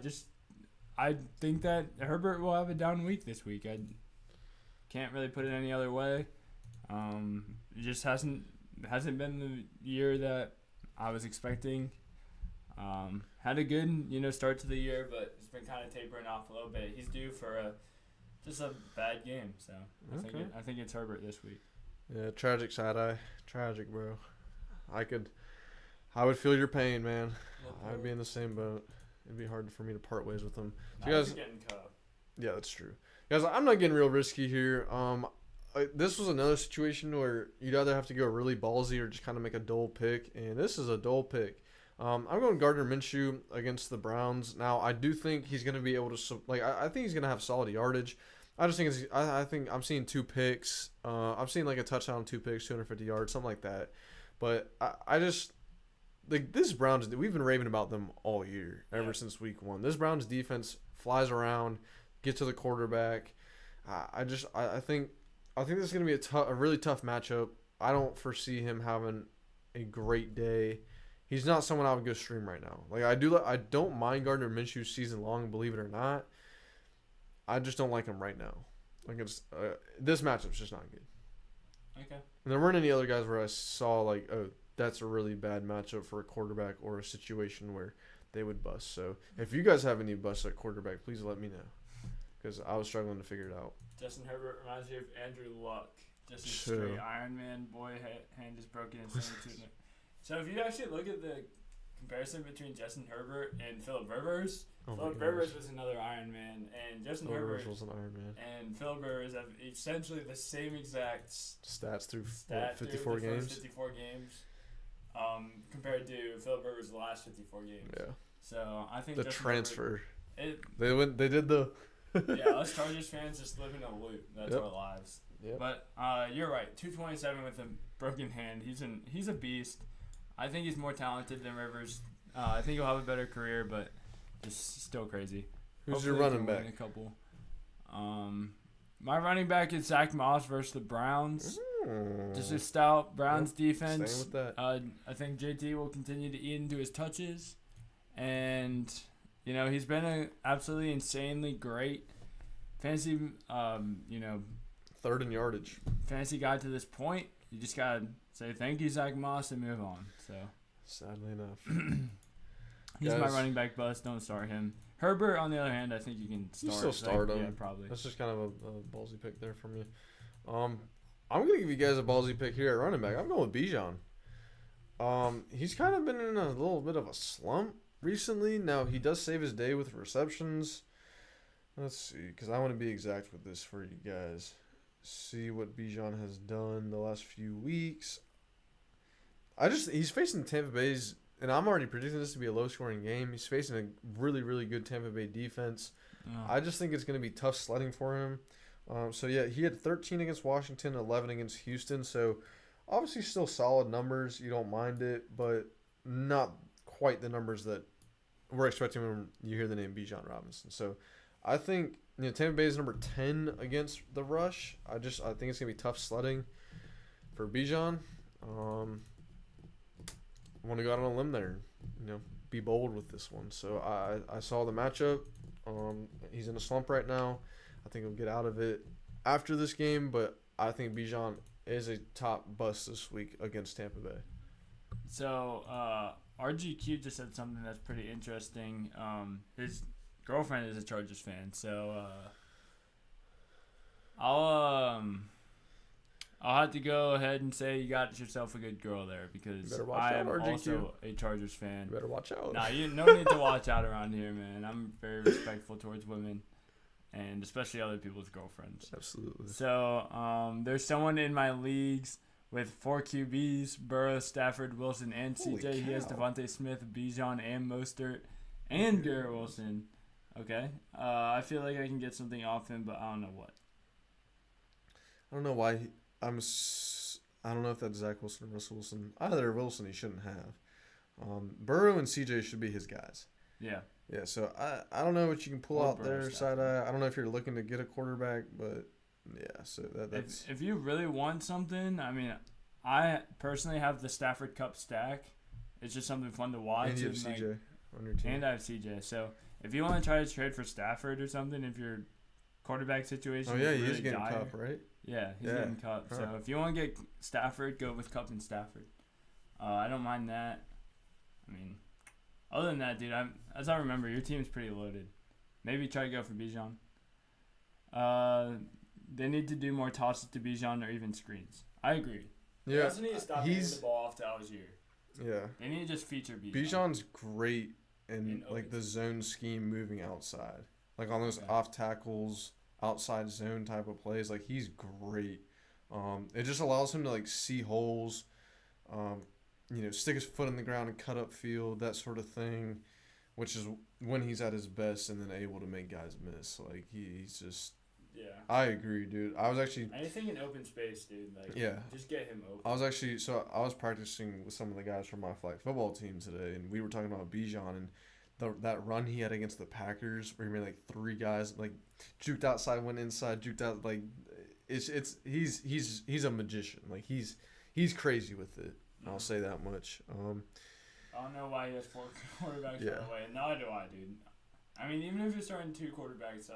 think that Herbert will have a down week this week. I can't really put it any other way. It just hasn't been the year that I was expecting. Had a good start to the year, but it's been kind of tapering off a little bit. He's due for just a bad game, so I think it's Herbert this week. Yeah, tragic side-eye. Tragic, bro. I would feel your pain, man. I'd be in the same boat. It'd be hard for me to part ways with him. So guys, getting cut. Yeah, that's true. Guys, I'm not getting real risky here. This was another situation where you'd either have to go really ballsy or just kind of make a dull pick, and this is a dull pick. I'm going Gardner Minshew against the Browns. Now, I do think he's going to be able to I think he's going to have solid yardage. I just think I think I'm seeing 2 picks. I'm seeing a touchdown, 2 picks, 250 yards, something like that. But I just this Browns, we've been raving about them all year, ever since week 1. This Browns defense flies around, gets to the quarterback. I think this is going to be a really tough matchup. I don't foresee him having a great day. He's not someone I would go stream right now. I don't mind Gardner Minshew season long, believe it or not. I just don't like him right now. This matchup's just not good. Okay. And there weren't any other guys where I saw that's a really bad matchup for a quarterback or a situation where they would bust. So if you guys have any busts at quarterback, please let me know, because I was struggling to figure it out. Justin Herbert reminds me of Andrew Luck. Just a straight Iron Man. Boy, hand is broken in 72. So if you actually look at the comparison between Justin Herbert and Phillip Rivers, Phillip Rivers was another Iron Man, and Justin Herbert was an Iron Man. And Phillip Rivers have essentially the same exact stats through 54 games. 54 games, compared to Phillip Rivers' last 54 games. Yeah. So I think the Justin transfer. Herbert, They did the. Yeah, us Chargers fans just live in a loop. That's our lives. Yep. But you're right. 227 with a broken hand. He's a beast. I think he's more talented than Rivers. I think he'll have a better career, but just still crazy. Who's your running back? A couple. My running back is Zach Moss versus the Browns. Just a stout Browns defense. Staying with that. I think JT will continue to eat into his touches, and he's been a absolutely insanely great fantasy. Third in yardage. Fantasy guy to this point. You just gotta say thank you, Zach Moss, and move on. So sadly enough, he's my running back bust. Don't start him. Herbert, on the other hand, I think you can start. You still start him. Yeah, probably. That's just kind of a ballsy pick there from you. I'm gonna give you guys a ballsy pick here at running back. I'm going with Bijan. He's kind of been in a little bit of a slump recently. Now he does save his day with receptions. Let's see, because I want to be exact with this for you guys. see what Bijan has done the last few weeks. He's facing Tampa Bay's, and I'm already predicting this to be a low-scoring game. He's facing a really, really good Tampa Bay defense. Oh. I just think it's going to be tough sledding for him. He had 13 against Washington, 11 against Houston. So, obviously still solid numbers. You don't mind it, but not quite the numbers that we're expecting when you hear the name Bijan Robinson. So, I think Tampa Bay is number 10 against the rush. I think it's going to be tough sledding for Bijan. I want to go out on a limb there, be bold with this one. So I saw the matchup. He's in a slump right now. I think he'll get out of it after this game, but I think Bijan is a top bust this week against Tampa Bay. So RGQ just said something that's pretty interesting. His girlfriend is a Chargers fan, so I'll have to go ahead and say you got yourself a good girl there because I am also a Chargers fan. You better watch out. Nah, no need to watch out around here, man. I'm very respectful towards women, and especially other people's girlfriends. Absolutely. So there's someone in my leagues with 4 QBs: Burrow, Stafford, Wilson, and Holy CJ. cow. He has Devontae Smith, Bijan, and Mostert, and Garrett Wilson. Okay, I feel like I can get something off him, but I don't know what. I don't know why. I don't know if that's Zach Wilson or Russell Wilson. Either Wilson he shouldn't have. Burrow and CJ should be his guys. Yeah. Yeah, so I don't know what you can pull Or out Burrow there, Stafford. side eye. I don't know if you're looking to get a quarterback, but yeah, so that's If you really want something, I mean, I personally have the Stafford Cup stack. It's just something fun to watch. and you have CJ on your team. And I have CJ. So if you want to try to trade for Stafford or something, if your quarterback situation Oh yeah, is he really is getting dire, Cup, right? Yeah, he's Yeah. getting Cup. Huh. So if you want to get Stafford, go with Cup and Stafford. I don't mind that. I mean, other than that, dude, as I remember, your team's pretty loaded. Maybe try to go for Bijan. They need to do more tosses to Bijan or even screens. I agree. Yeah, They also need to stop handing the ball off to Algier. yeah. They need to just feature Bijan. Bijan's great in In like the open zone scheme moving outside, like on those Okay. off tackles, outside zone type of plays. Like he's great. It just allows him to like see holes, stick his foot in the ground and cut up field, that sort of thing, which is when he's at his best and then able to make guys miss. Like he's just. Yeah. I agree, dude. I was actually. Anything in open space, dude. Like, Yeah. just get him open. I was practicing with some of the guys from my flag football team today, and we were talking about Bijan and that run he had against the Packers, where he made like 3 guys like juked outside, went inside, juked out. Like he's a magician. Like he's crazy with it. I'll say that much. I don't know why he has 4 quarterbacks Yeah. right away. Neither do I, dude. I mean, even if you're starting 2 quarterbacks,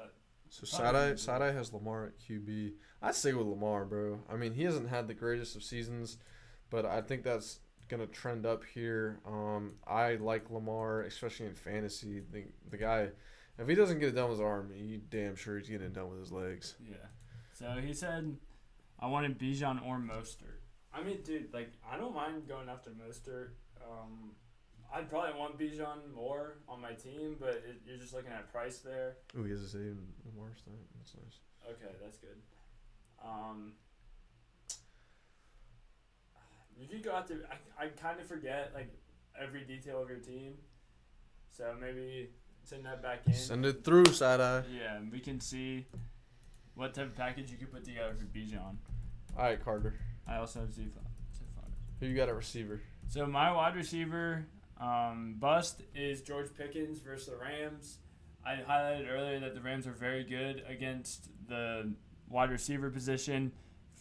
So Side-Eye has Lamar at QB. I'd stay with Lamar, bro. I mean, he hasn't had the greatest of seasons, but I think that's gonna trend up here. I like Lamar, especially in fantasy. The guy, if he doesn't get it done with his arm, you damn sure he's getting it done with his legs. yeah. So he said, I wanted Bijan or Mostert. I mean, dude, like, I don't mind going after Mostert. I'd probably want Bijan more on my team, but you're just looking at price there. Oh, he has a save in Lamar's time. That's nice. Okay, that's good. You could go after. I kind of forget like every detail of your team, so maybe send that back in. Send it through, Side-Eye. Yeah, and we can see what type of package you could put together for Bijan. All right, Carter. I also have Zifon. Who you got at receiver? So my wide receiver bust is George Pickens versus the Rams. I highlighted earlier that the Rams are very good against the wide receiver position.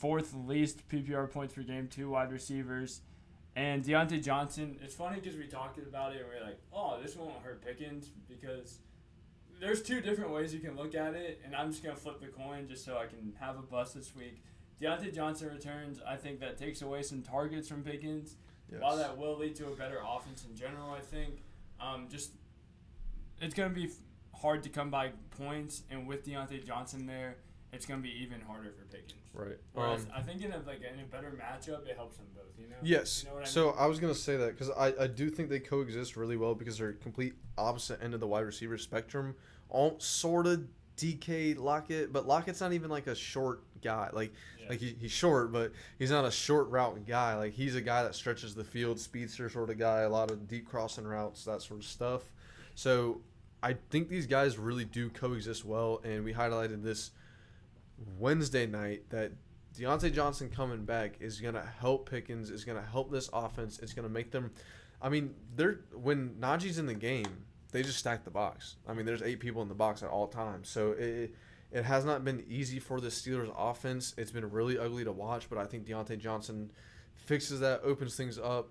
4th least PPR points per game, 2 wide receivers. And Deontay Johnson, it's funny because we talked about it and we're like, oh, this won't hurt Pickens because there's 2 different ways you can look at it. And I'm just going to flip the coin just so I can have a bust this week. Deontay Johnson returns. I think that takes away some targets from Pickens. Yes. While that will lead to a better offense in general, I think, it's going to be hard to come by points, and with Deontay Johnson there, it's going to be even harder for Pickens. Right. Whereas I think in a better matchup, it helps them both. You know. Yes. You know what I So mean? I was gonna say that because I do think they coexist really well because they're complete opposite end of the wide receiver spectrum, all sort of DK Lockett, but Lockett's not even like a short guy. Like he's short, but he's not a short route guy. Like he's a guy that stretches the field, speedster sort of guy, a lot of deep crossing routes, that sort of stuff. So I think these guys really do coexist well, and we highlighted this Wednesday night that Deontay Johnson coming back is going to help Pickens, is going to help this offense. It's going to make them – I mean, when Najee's in the game, they just stack the box. I mean, there's 8 people in the box at all times. So it has not been easy for the Steelers offense. It's been really ugly to watch, but I think Deontay Johnson fixes that, opens things up.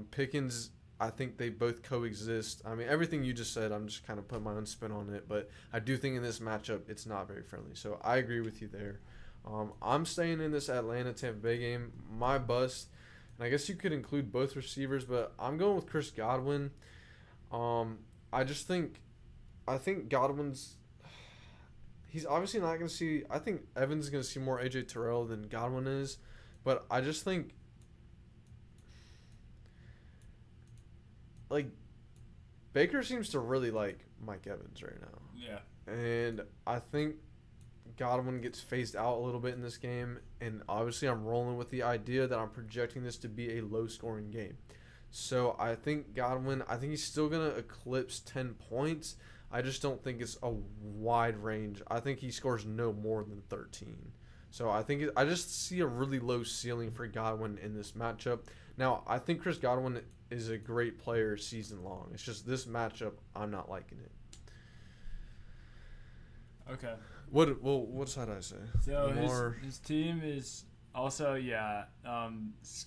Pickens, I think they both coexist. I mean, everything you just said, I'm just kind of putting my own spin on it, but I do think in this matchup it's not very friendly. So I agree with you there. I'm staying in this Atlanta-Tampa Bay game. My bust, and I guess you could include both receivers, but I'm going with Chris Godwin. I think Godwin's – he's obviously not going to see – I think Evans is going to see more A.J. Terrell than Godwin is, but I just think – like, Baker seems to really like Mike Evans right now. Yeah. And I think Godwin gets phased out a little bit in this game, and obviously I'm rolling with the idea that I'm projecting this to be a low-scoring game. So I think Godwin, he's still going to eclipse 10 points. I just don't think it's a wide range. I think he scores no more than 13. So I just see a really low ceiling for Godwin in this matchup. Now, I think Chris Godwin is a great player season long. It's just this matchup, I'm not liking it. Okay. What side I say? So his team is also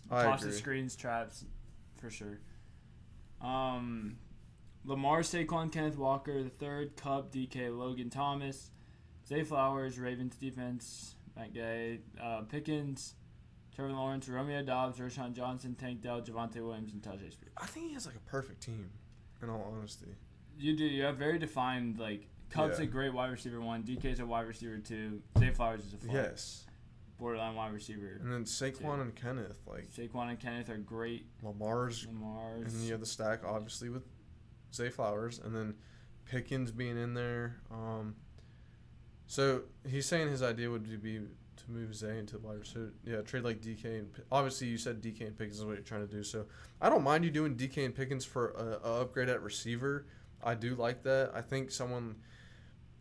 toss the screens, traps, for sure. Lamar, Saquon, Kenneth Walker, the third, Cup, DK, Logan Thomas, Zay Flowers, Ravens defense, Matt Gay, Pickens, Trevor Lawrence, Romeo Doubs, Rashawn Johnson, Tank Dell, Javonte Williams, and Tajay Spears. I think he has like a perfect team, in all honesty. You do. You have very defined, like, Cub's a great wide receiver 1, DK's a wide receiver 2, Zay Flowers is a flex. Yes. Borderline wide receiver. And then Saquon and Kenneth. Saquon and Kenneth are great. Lamar's. And then you have the stack, obviously, with Zay Flowers. And then Pickens being in there. So he's saying his idea would be to move Zay into the wide receiver. Yeah, trade like DK and obviously you said DK and Pickens is what you're trying to do. So I don't mind you doing DK and Pickens for a upgrade at receiver. I do like that. I think someone –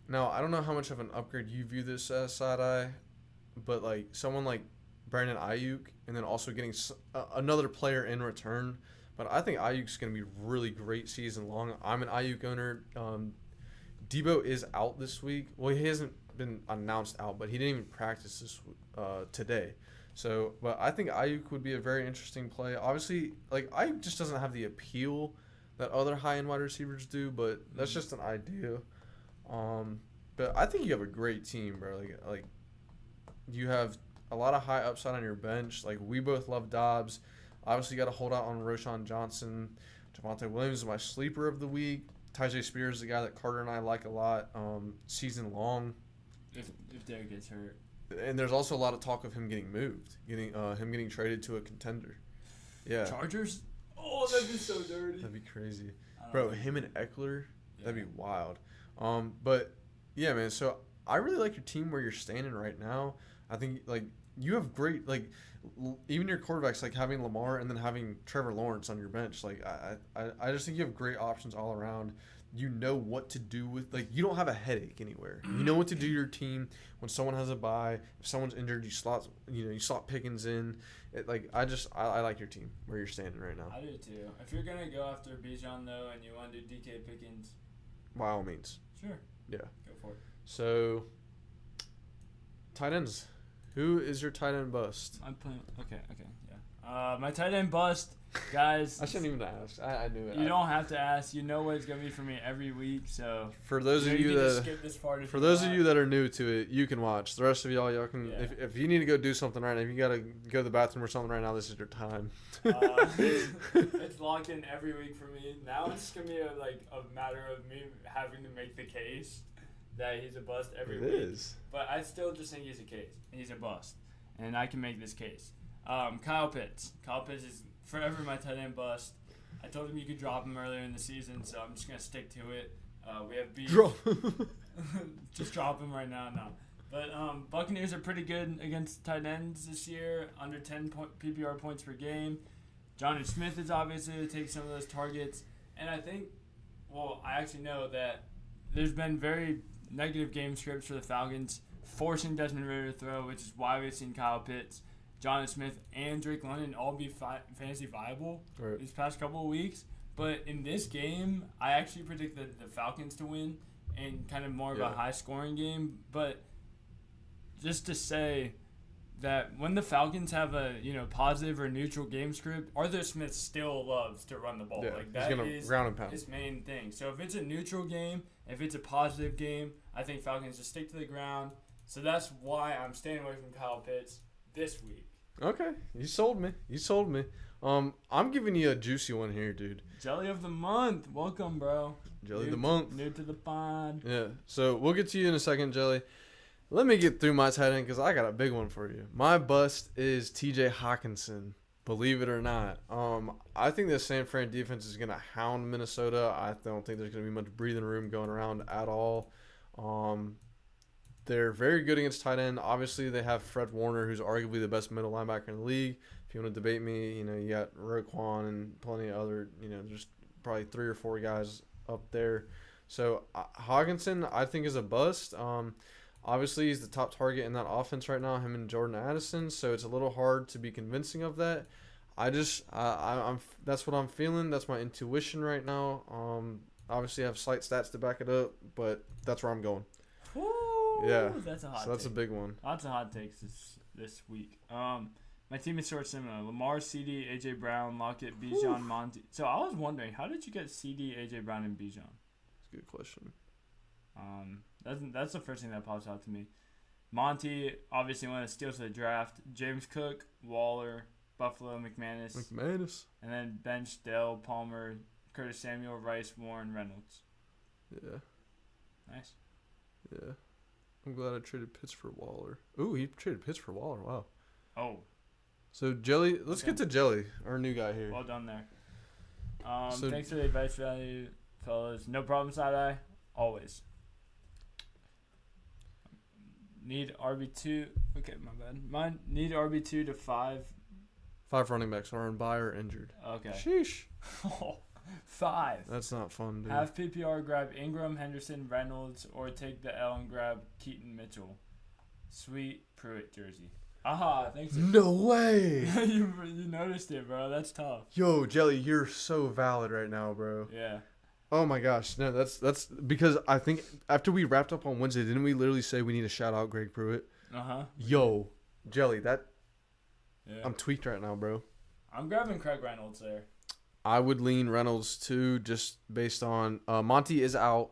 now, I don't know how much of an upgrade you view this as, side-eye, but like someone like Brandon Ayuk and then also getting another player in return. But I think Ayuk's going to be really great season long. I'm an Ayuk owner. Debo is out this week. Well, he hasn't been announced out, but he didn't even practice this today. So, but I think Ayuk would be a very interesting play. Obviously, like Ayuk just doesn't have the appeal that other high-end wide receivers do, but that's just an idea. But I think you have a great team, bro. Like you have a lot of high upside on your bench. Like we both love Dobbs. Obviously, got to hold out on Rashawn Johnson. Javonte Williams is my sleeper of the week. Tajay Spears is the guy that Carter and I like a lot. Season long. If Derek gets hurt. And there's also a lot of talk of him getting moved, him getting traded to a contender. Yeah. Chargers? Oh, that'd be so dirty. That'd be crazy. Bro, him and Eckler, that'd be wild. But, yeah, man, so I really like your team where you're standing right now. I think, like, you have great, like, even your quarterbacks, like having Lamar and then having Trevor Lawrence on your bench. Like, I just think you have great options all around. You know what to do with, like, you don't have a headache anywhere. You know what to do to your team when someone has a bye. If someone's injured, you slot Pickens in. I like your team where you're standing right now. I do too. If you're gonna go after Bijan though, and you want to do DK Pickens, by all means. Sure. Yeah. Go for it. So, tight ends. Who is your tight end bust? I'm playing. Okay. Yeah. My tight end bust, guys. I shouldn't even ask. I knew it. You don't have to ask. You know what it's gonna be for me every week. So for those of you that skip this part, for those of you that are new to it, you can watch. The rest of y'all can. Yeah. If you need to go do something right now, if you gotta go to the bathroom or something right now, this is your time. It's locked in every week for me. Now it's gonna be a matter of me having to make the case that he's a bust every week. It is. But I still just think he's a case. He's a bust, and I can make this case. Kyle Pitts. Kyle Pitts is forever my tight end bust. I told him you could drop him earlier in the season, so I'm just gonna stick to it. We have beef. Just drop him right now. No. But Buccaneers are pretty good against tight ends this year, under 10 PPR points per game. Jonnu Smith is obviously to take some of those targets. And I think, I actually know that there's been very negative game scripts for the Falcons, forcing Desmond Ridder to throw, which is why we've seen Kyle Pitts, Jonnu Smith, and Drake London all be fantasy viable these past couple of weeks. But in this game, I actually predicted the Falcons to win and kind of more of a high-scoring game. But just to say that when the Falcons have a positive or neutral game script, Arthur Smith still loves to run the ball. Yeah, like that is ground and pound. His main thing. So if it's a neutral game, if it's a positive game, I think Falcons just stick to the ground. So that's why I'm staying away from Kyle Pitts this week. Okay, you sold me. I'm giving you a juicy one here, dude. Jelly of the month. Welcome, bro. Jelly of the month. New to the pod. Yeah. So we'll get to you in a second, Jelly. Let me get through my tight end because I got a big one for you. My bust is T.J. Hockenson. Believe it or not. I think the San Fran defense is going to hound Minnesota. I don't think there's going to be much breathing room going around at all. They're very good against tight end. Obviously, they have Fred Warner, who's arguably the best middle linebacker in the league. If you want to debate me, you got Roquan and plenty of other, there's probably 3 or 4 guys up there. So Hockenson, I think, is a bust. Obviously, he's the top target in that offense right now, him and Jordan Addison. So it's a little hard to be convincing of that. I'm that's what I'm feeling. That's my intuition right now. Obviously, I have slight stats to back it up, but that's where I'm going. Woo, yeah, that's a hot. So that's take. A big one. Lots of hot takes this week. My team is sort of similar. Lamar, CD, AJ Brown, Lockett, Bijan, Monty. So I was wondering, how did you get CD, AJ Brown, and Bijan? That's a good question. That's the first thing that pops out to me. Monty, obviously one of the steals of the draft. James Cook, Waller, Buffalo, McManus. And then bench, Dell, Palmer, Curtis Samuel, Rice, Warren, Reynolds. Yeah. Nice. Yeah. I'm glad I traded Pitts for Waller. Ooh, he traded Pitts for Waller. Wow. Oh. So, Jelly, let's get to Jelly, our new guy here. Well done there. Thanks for the advice value, fellas. No problem, side-eye. Always. Need RB2. Okay, my bad. Mine need RB2 to 5. 5 running backs are on bye or injured. Okay. Sheesh. 5. That's not fun, dude. Have PPR grab Ingram, Henderson, Reynolds, or take the L and grab Keaton Mitchell. Sweet Pruitt jersey. Aha, thanks. No way. you noticed it, bro. That's tough. Yo, Jelly, you're so valid right now, bro. Yeah. Oh my gosh, no, that's because I think after we wrapped up on Wednesday, didn't we literally say we need to shout out Greg Pruitt? Yo, Jelly, I'm tweaked right now, bro. I'm grabbing Craig Reynolds there. I would lean Reynolds too, just based on Monty is out,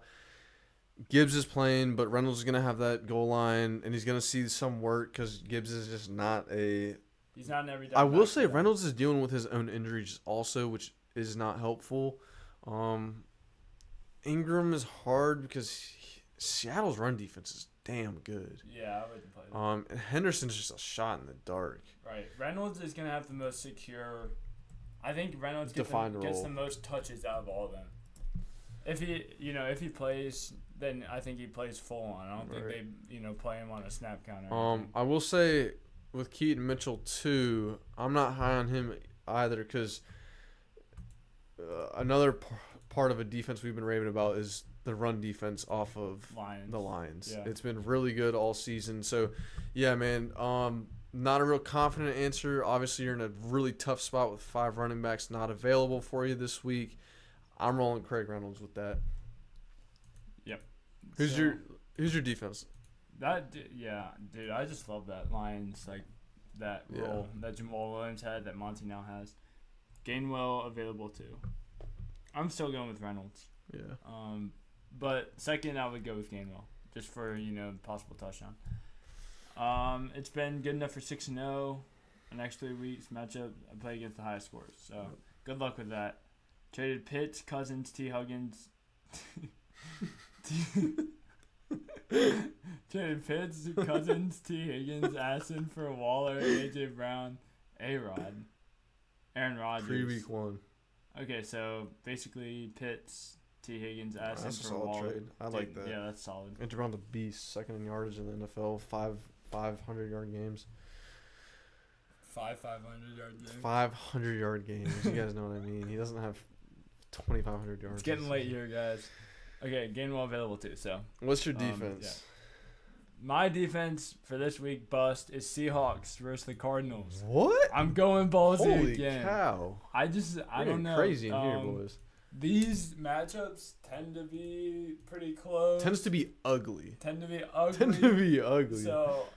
Gibbs is playing, but Reynolds is gonna have that goal line, and he's gonna see some work because Gibbs is just not a. He's not an everyday. I will say Reynolds is dealing with his own injuries also, which is not helpful. Ingram is hard because Seattle's run defense is damn good. Yeah, I wouldn't play that. And Henderson's just a shot in the dark. Right. Reynolds is going to have the most secure. I think Reynolds gets the most touches out of all of them. If he plays, then I think he plays full on. I don't think they, play him on a snap counter. I will say with Keaton Mitchell too, I'm not high on him either because another part of a defense we've been raving about is the run defense off of the Lions. Yeah. It's been really good all season. So, yeah, man, not a real confident answer. Obviously, you're in a really tough spot with 5 running backs not available for you this week. I'm rolling Craig Reynolds with that. Yep. Who's your defense? Dude, I just love that Lions, that role that Jamal Williams had that Monty now has. Gainwell available too. I'm still going with Reynolds. Yeah. But second, I would go with Gainwell just for possible touchdown. It's been good enough for 6-0. The next 3 weeks matchup, I play against the highest scores. So good luck with that. Traded Pitts, Cousins, T. Huggins. Traded Pitts, Cousins, T. Higgins, Addison for Waller, AJ Brown, A-Rod, Aaron Rodgers. Pre-week 1. Okay, so basically Pitts, T. Higgins asked him That's a for solid Waller. trade. I like that. Yeah, that's solid. Inter Brown the beast, second in yardage in the NFL, 500-yard games. 500-yard games. 500-yard games. You guys know what I mean. He doesn't have 2,500 yards. It's getting late here, guys. Okay, Gainwell available too. So what's your defense? Yeah. My defense for this week bust is Seahawks versus the Cardinals. What? I'm going ballsy Holy again. cow! I don't know. Crazy in here, boys. These matchups tend to be pretty close. Tends to be ugly. So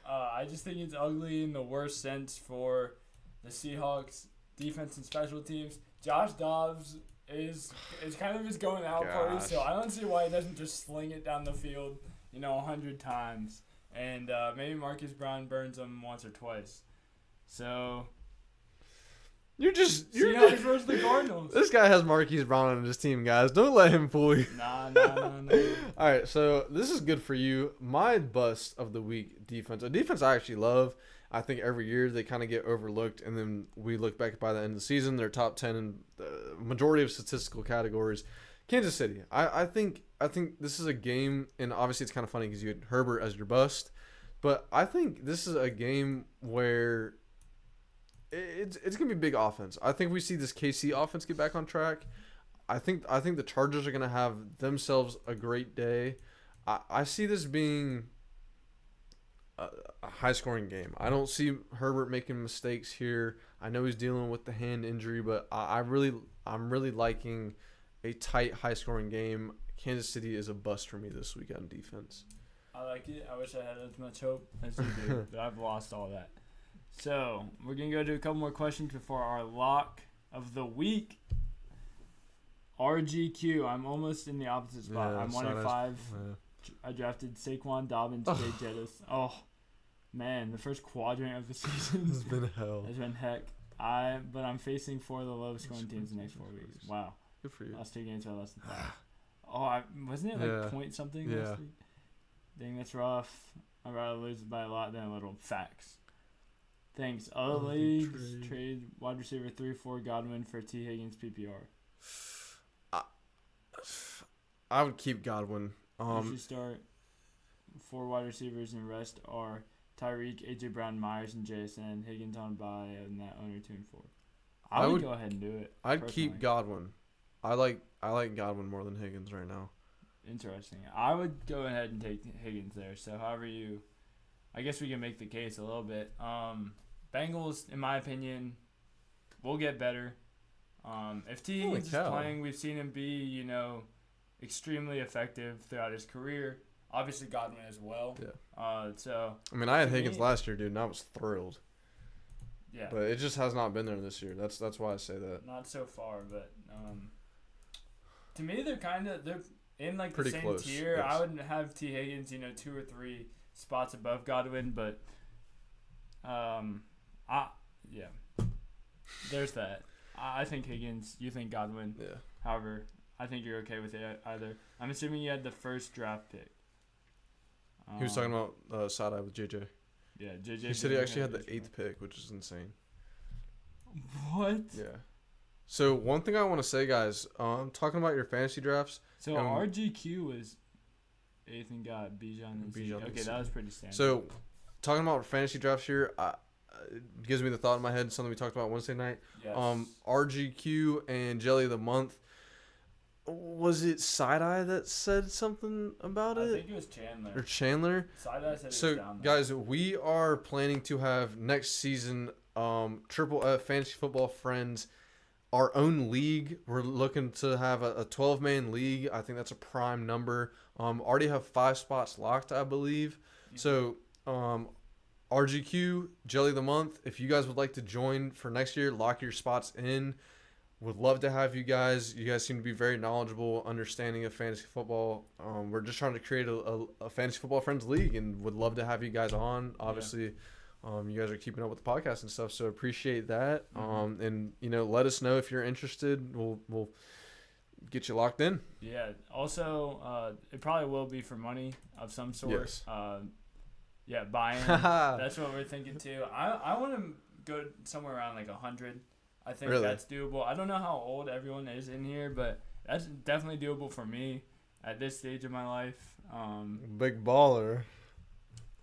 I just think it's ugly in the worst sense for the Seahawks defense and special teams. Josh Dobbs is kind of his going out party, so I don't see why he doesn't just sling it down the field, 100 times. And maybe Marcus Brown burns him once or twice. So you're Seahawks versus the Cardinals. This guy has Marquise Brown on his team, guys. Don't let him fool you. Nah. All right, so this is good for you. My bust of the week defense. A defense I actually love. I think every year they kind of get overlooked, and then we look back by the end of the season, they're top 10 in the majority of statistical categories. Kansas City. I think this is a game, and obviously it's kind of funny because you had Herbert as your bust, but I think this is a game where it's gonna be big offense. I think we see this KC offense get back on track. I think the Chargers are gonna have themselves a great day. I see this being a high-scoring game. I don't see Herbert making mistakes here. I know he's dealing with the hand injury, but I'm really liking a tight, high-scoring game. Kansas City is a bust for me this week on defense. I like it. I wish I had as much hope as you do, but I've lost all that. So we're going to go to a couple more questions before our lock of the week. RGQ. I'm almost in the opposite spot. I'm 1-5. Yeah. I drafted Saquon Dobbins, Jay Jettis. Oh, man. The first quadrant of the season has been hell. Has been heck. But I'm facing 4 of the lowest scoring teams in the next 4 weeks. Wow. Good for you. Last 2 games are less than 5. Wasn't it like point something last week? Dang, that's rough. I'd rather lose by a lot than a little. Facts. Thanks. Other leagues, trade wide receiver 3-4 Godwin for T. Higgins PPR. I would keep Godwin. You should start 4 wide receivers, and rest are Tyreek, AJ Brown, Myers, and JSN. Higgins on bye, and that owner 2 and 4. I would go ahead and do it. I'd keep Godwin. I like Godwin more than Higgins right now. Interesting. I would go ahead and take Higgins there. So however I guess we can make the case a little bit. Bengals, in my opinion, will get better. If T. Higgins is playing, we've seen him be, extremely effective throughout his career. Obviously Godwin as well. Yeah. So I had Higgins last year, dude, and I was thrilled. Yeah. But it just has not been there this year. That's why I say that. Not so far, but to me they're in like pretty the same close, tier. yes. I would have T. Higgins, 2 or 3 spots above Godwin, but there's that. I think Higgins, you think Godwin. Yeah. However, I think you're okay with it either. I'm assuming you had the first draft pick. He was talking about side eye with JJ. Yeah, JJ. He said he actually had the 8th pick, which is insane. What? Yeah. So one thing I want to say, guys, talking about your fantasy drafts. So RGQ was 8th and got Bijan and C. Okay, that was pretty standard. So talking about fantasy drafts here, it gives me the thought in my head, something we talked about Wednesday night. Yes. RGQ and Jelly of the Month. Was it Side-Eye that said something about it? I think it was Chandler. Or Chandler? Side-Eye said so, it was down there. Guys, we are planning to have next season Triple F Fantasy Football Friends, our own league. We're looking to have a 12-man league. I think that's a prime number. Already have 5 spots locked, I believe. Mm-hmm. So, RGQ, Jelly of the Month, if you guys would like to join for next year, lock your spots in. Would love to have you guys. You guys seem to be very knowledgeable, understanding of fantasy football. We're just trying to create a Fantasy Football Friends League and would love to have you guys on. Obviously, you guys are keeping up with the podcast and stuff, so appreciate that. Mm-hmm. And, let us know if you're interested. We'll get you locked in. Yeah. Also, it probably will be for money of some sort. Yes. Buy-in. That's what we're thinking, too. I want to go somewhere around like 100. I think that's doable. I don't know how old everyone is in here, but that's definitely doable for me at this stage of my life. Big baller.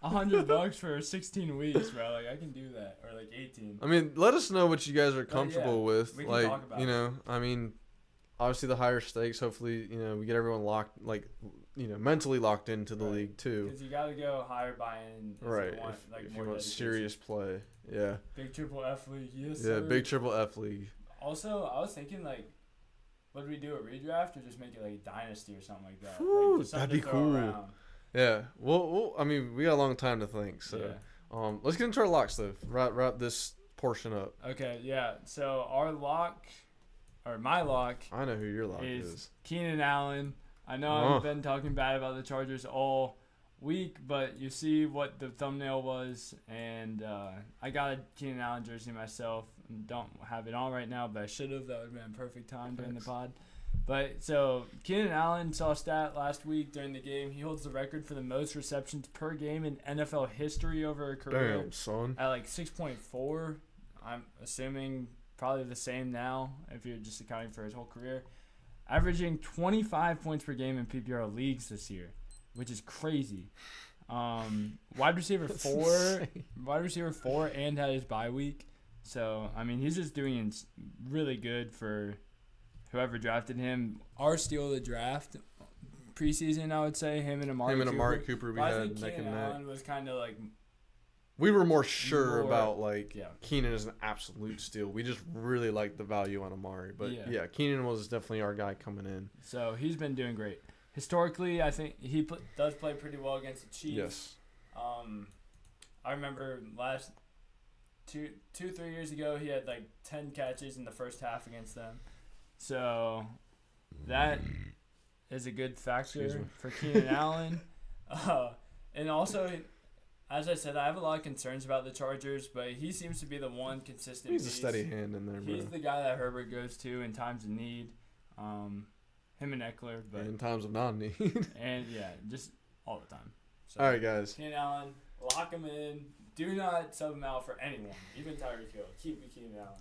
$100 for 16 weeks, bro. Like, I can do that. Or, like, 18. I mean, let us know what you guys are comfortable with. We can like, talk about you know, I mean, obviously the higher stakes, hopefully, you know, we get everyone locked, like, you know, mentally locked into the league, too. Because you got to go higher buy-in if you want, like, if more you want dedication. serious play. Yeah. Big Triple F League, yes, Yeah, sir. big Triple F League. Also, I was thinking, like, would we do a redraft or just make it, like, a dynasty or something like that? Whew, like, just that'd something be to throw cool. around. Yeah. Well, I mean, we got a long time to think, so. Yeah. Let's get into our locks, though. Wrap this portion up. Okay, yeah. So our lock, or my lock, I know who your lock is. Keenan Allen. I know I've been talking bad about the Chargers all week, but you see what the thumbnail was, and I got a Keenan Allen jersey myself. Don't have it on right now, but I should have. That would have been a perfect time during the pod. But so Keenan Allen saw a stat last week during the game. He holds the record for the most receptions per game in NFL history over a career. Damn, son. At like 6.4. I'm assuming probably the same now if you're just accounting for his whole career. Averaging 25 points per game in PPR leagues this year, which is crazy. Wide receiver 4, and had his bye week. So, I mean, he's just doing really good for whoever drafted him. Our steal of the draft preseason, I would say, him and Amari Cooper we I had think neck and Keenan neck. Allen was kind of like, we were more sure about, like, yeah. Keenan is an absolute steal. We just really liked the value on Amari. But, yeah Keenan was definitely our guy coming in. So, he's been doing great. Historically, I think he does play pretty well against the Chiefs. Yes. I remember last 3 years ago, he had, like, 10 catches in the first half against them. So, that is a good factor for Keenan Allen. And also, as I said, I have a lot of concerns about the Chargers, but he seems to be the one consistent He's piece. a steady hand in there, bro. He's the guy that Herbert goes to in times of need. Him and Eckler. But in times of non-need. And, yeah, just all the time. So, all right, guys. Keenan Allen, lock him in. Do not sub him out for anyone, even Tyreek Hill. Keep me Keenan Allen.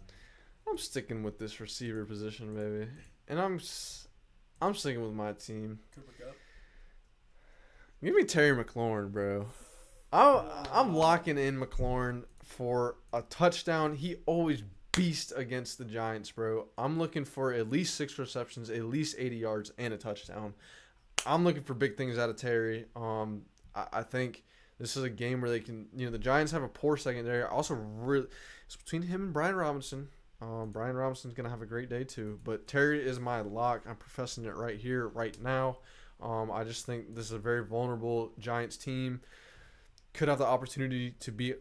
I'm sticking with this receiver position, baby. And I'm sticking with my team. Cooper Kupp. Give me Terry McLaurin, bro. I'm locking in McLaurin for a touchdown. He always beast against the Giants, bro. I'm looking for at least 6 receptions, at least 80 yards, and a touchdown. I'm looking for big things out of Terry. I think this is a game where they can, you know, the Giants have a poor secondary. Also, really, it's between him and Brian Robinson. Brian Robinson's going to have a great day too. But Terry is my lock. I'm professing it right here, right now. I just think this is a very vulnerable Giants team. Could have the opportunity to be,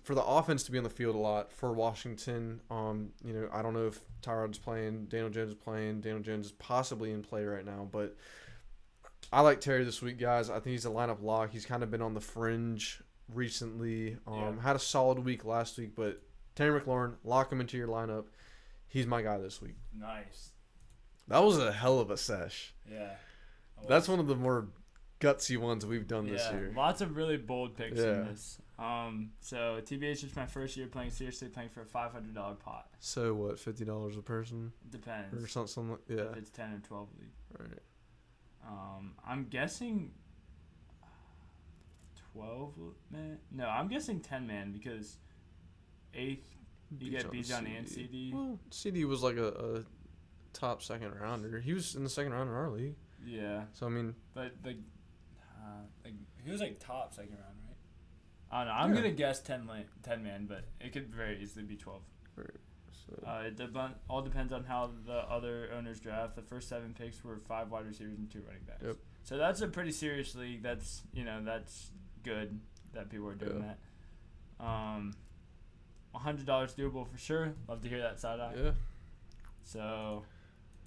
for the offense to be on the field a lot for Washington. You know, I don't know if Tyrod's playing, Daniel Jones is playing. Daniel Jones is possibly in play right now. But I like Terry this week, guys. I think he's a lineup lock. He's kind of been on the fringe recently. Had a solid week last week, but Terry McLaurin, lock him into your lineup. He's my guy this week. Nice. That was a hell of a sesh. Yeah. That's one of the more gutsy ones we've done this year. Lots of really bold picks in this. So TBH is my first year playing seriously, playing for a $500 pot. So what, $50 a person? Depends. Or something like, yeah. If it's 10 or 12 league. Right. I'm guessing 12 man. No, I'm guessing 10 man because 8th you get Bijan and CD. Well, CD was like a top second rounder. He was in the second round in our league. Yeah. So I mean, but he was like top second round, right? I don't know. I'm gonna guess 10 man, but it could very easily be 12. Right. So. It all depends on how the other owners draft. The first 7 picks were 5 wide receivers and 2 running backs. Yep. So that's a pretty serious league. That's good that people are doing that. $100 doable for sure. Love to hear that side eye. Yeah. So,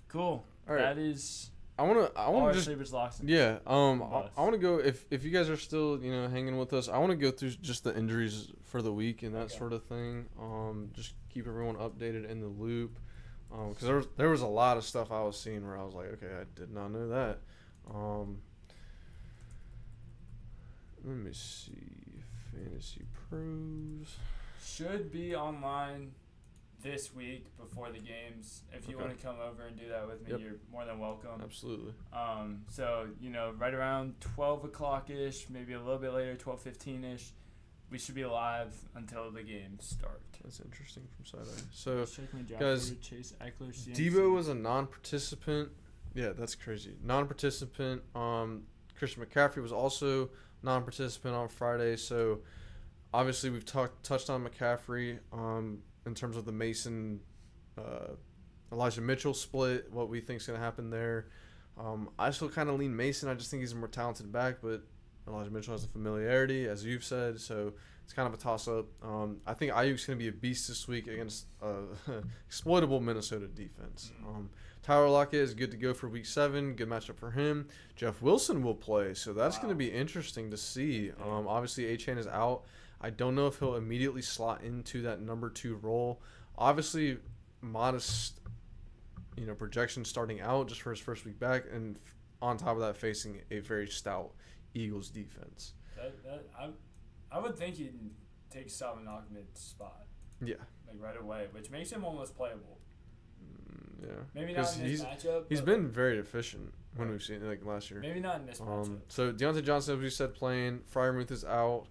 cool. All right. That is. I want to just sleepers locks. Yeah. I want to go if you guys are still hanging with us. I want to go through just the injuries for the week and that sort of thing. Just keep everyone updated in the loop. Because there was a lot of stuff I was seeing where I was like, okay, I did not know that. Let me see. Fantasy Pros should be online this week before the games. If you Okay. want to come over and do that with me, Yep. you're more than welcome. Absolutely. So, right around 12 o'clock-ish, maybe a little bit later, 12:15-ish, we should be live until the games start. That's interesting from side eye. So, guys, guys, Chase Eckler, CMC. Devo was a non-participant. Yeah, that's crazy. Non-participant. Christian McCaffrey was also non-participant on Friday. So, obviously, we've touched on McCaffrey in terms of the Mason Elijah Mitchell split, what we think is going to happen there. I still kind of lean Mason. I just think he's a more talented back, but Elijah Mitchell has the familiarity, as you've said, so it's kind of a toss-up. I think Ayuk's going to be a beast this week against exploitable Minnesota defense. Tyler Lockett is good to go for Week 7. Good matchup for him. Jeff Wilson will play, so that's going to be interesting to see. Obviously, A-Chain is out. I don't know if he'll immediately slot into that number 2 role. Obviously, modest, projection starting out just for his first week back, and on top of that, facing a very stout Eagles defense. I would think he'd take Salvon Ahmed's spot. Yeah. Right away, which makes him almost playable. Yeah. Maybe not in this matchup. He's been very efficient when we've seen it, last year. Maybe not in this matchup. So Deontay Johnson, as we said, playing. Freiermuth is out.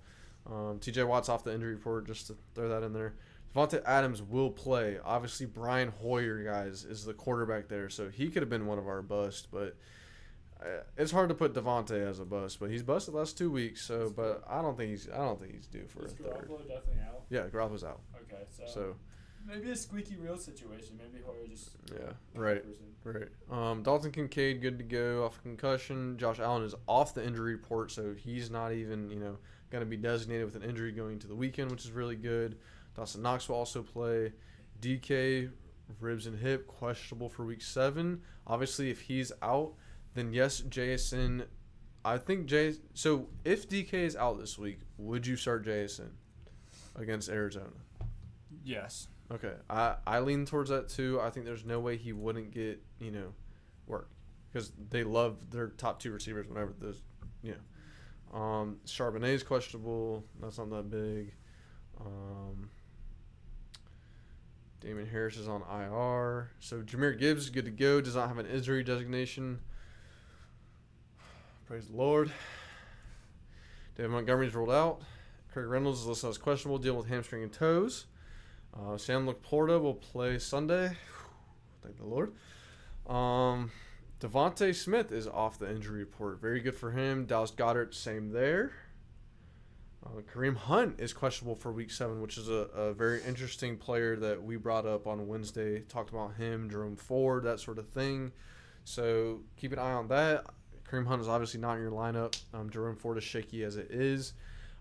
T.J. Watt's off the injury report, just to throw that in there. Devontae Adams will play. Obviously, Brian Hoyer, guys, is the quarterback there, so he could have been one of our busts, but it's hard to put Devontae as a bust. But he's busted the last 2 weeks, so but I don't think he's due for a third. Garoppolo definitely out? Yeah, Garoppolo's out. Okay, so maybe a squeaky wheel situation. Maybe Hoyer just right. Dalton Kincaid good to go off concussion. Josh Allen is off the injury report, so he's not even going to be designated with an injury going into the weekend, which is really good. Dawson Knox will also play. DK, ribs and hip, questionable for Week 7. Obviously, if he's out, then yes, JSN. I think so if DK is out this week, would you start JSN against Arizona? Yes. Okay. I lean towards that too. I think there's no way he wouldn't get, work. Because they love their top 2 receivers whenever those, Charbonnet's questionable. That's not that big. Damon Harris is on IR. So Jahmyr Gibbs is good to go. Does not have an injury designation. Praise the Lord. David Montgomery's ruled out. Craig Reynolds is listed as questionable, dealing with hamstring and toes. Sam Laporta will play Sunday. Thank the Lord. Devontae Smith is off the injury report. Very good for him. Dallas Goedert, same there. Kareem Hunt is questionable for Week 7, which is a very interesting player that we brought up on Wednesday. Talked about him, Jerome Ford, that sort of thing. So keep an eye on that. Kareem Hunt is obviously not in your lineup. Jerome Ford is shaky as it is.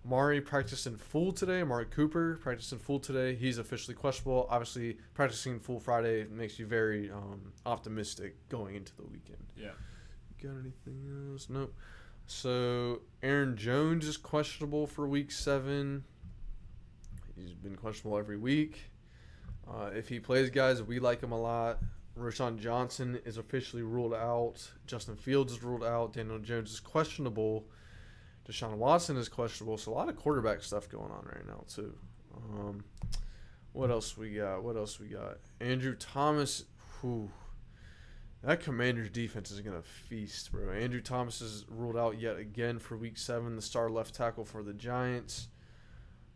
Amari practiced in full today. Amari Cooper practiced in full today. He's officially questionable. Obviously, practicing full Friday makes you very optimistic going into the weekend. Yeah. Got anything else? Nope. So, Aaron Jones is questionable for Week 7. He's been questionable every week. If he plays, guys, we like him a lot. Rashawn Johnson is officially ruled out. Justin Fields is ruled out. Daniel Jones is questionable. Deshaun Watson is questionable. So, a lot of quarterback stuff going on right now, too. What else we got? Andrew Thomas. That Commanders defense is going to feast, bro. Andrew Thomas is ruled out yet again for Week 7, the star left tackle for the Giants.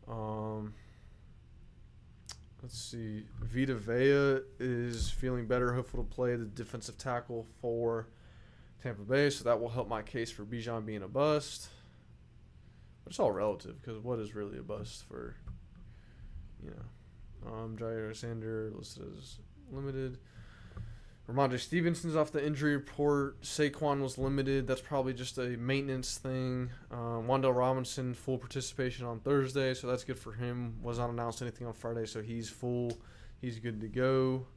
Let's see. Vita Vea is feeling better, hopeful to play the defensive tackle for Tampa Bay, so that will help my case for Bijan being a bust. But it's all relative, because what is really a bust for, Jair Alexander listed as limited. Ramondre Stevenson's off the injury report. Saquon was limited. That's probably just a maintenance thing. Wan'Dale Robinson, full participation on Thursday, so that's good for him. Was not announced anything on Friday, so he's full. He's good to go.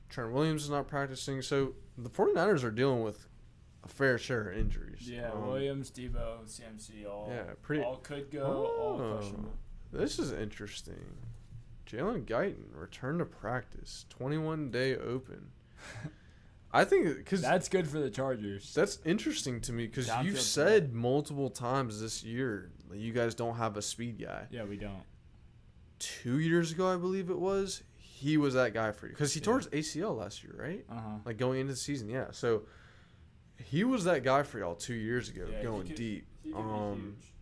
Trent Williams is not practicing. So the 49ers are dealing with a fair share of injuries. Yeah, Williams, Debo, CMC, all could go, all questionable. This is interesting. Jalen Guyton returned to practice. 21-day open. I think because that's good for the Chargers. That's interesting to me because you've said multiple times this year that you guys don't have a speed guy. Yeah, we don't. 2 years ago, I believe it was, he was that guy for you because he tore his ACL last year, right? Like going into the season, yeah. So he was that guy for y'all 2 years ago, going deep. He could be huge.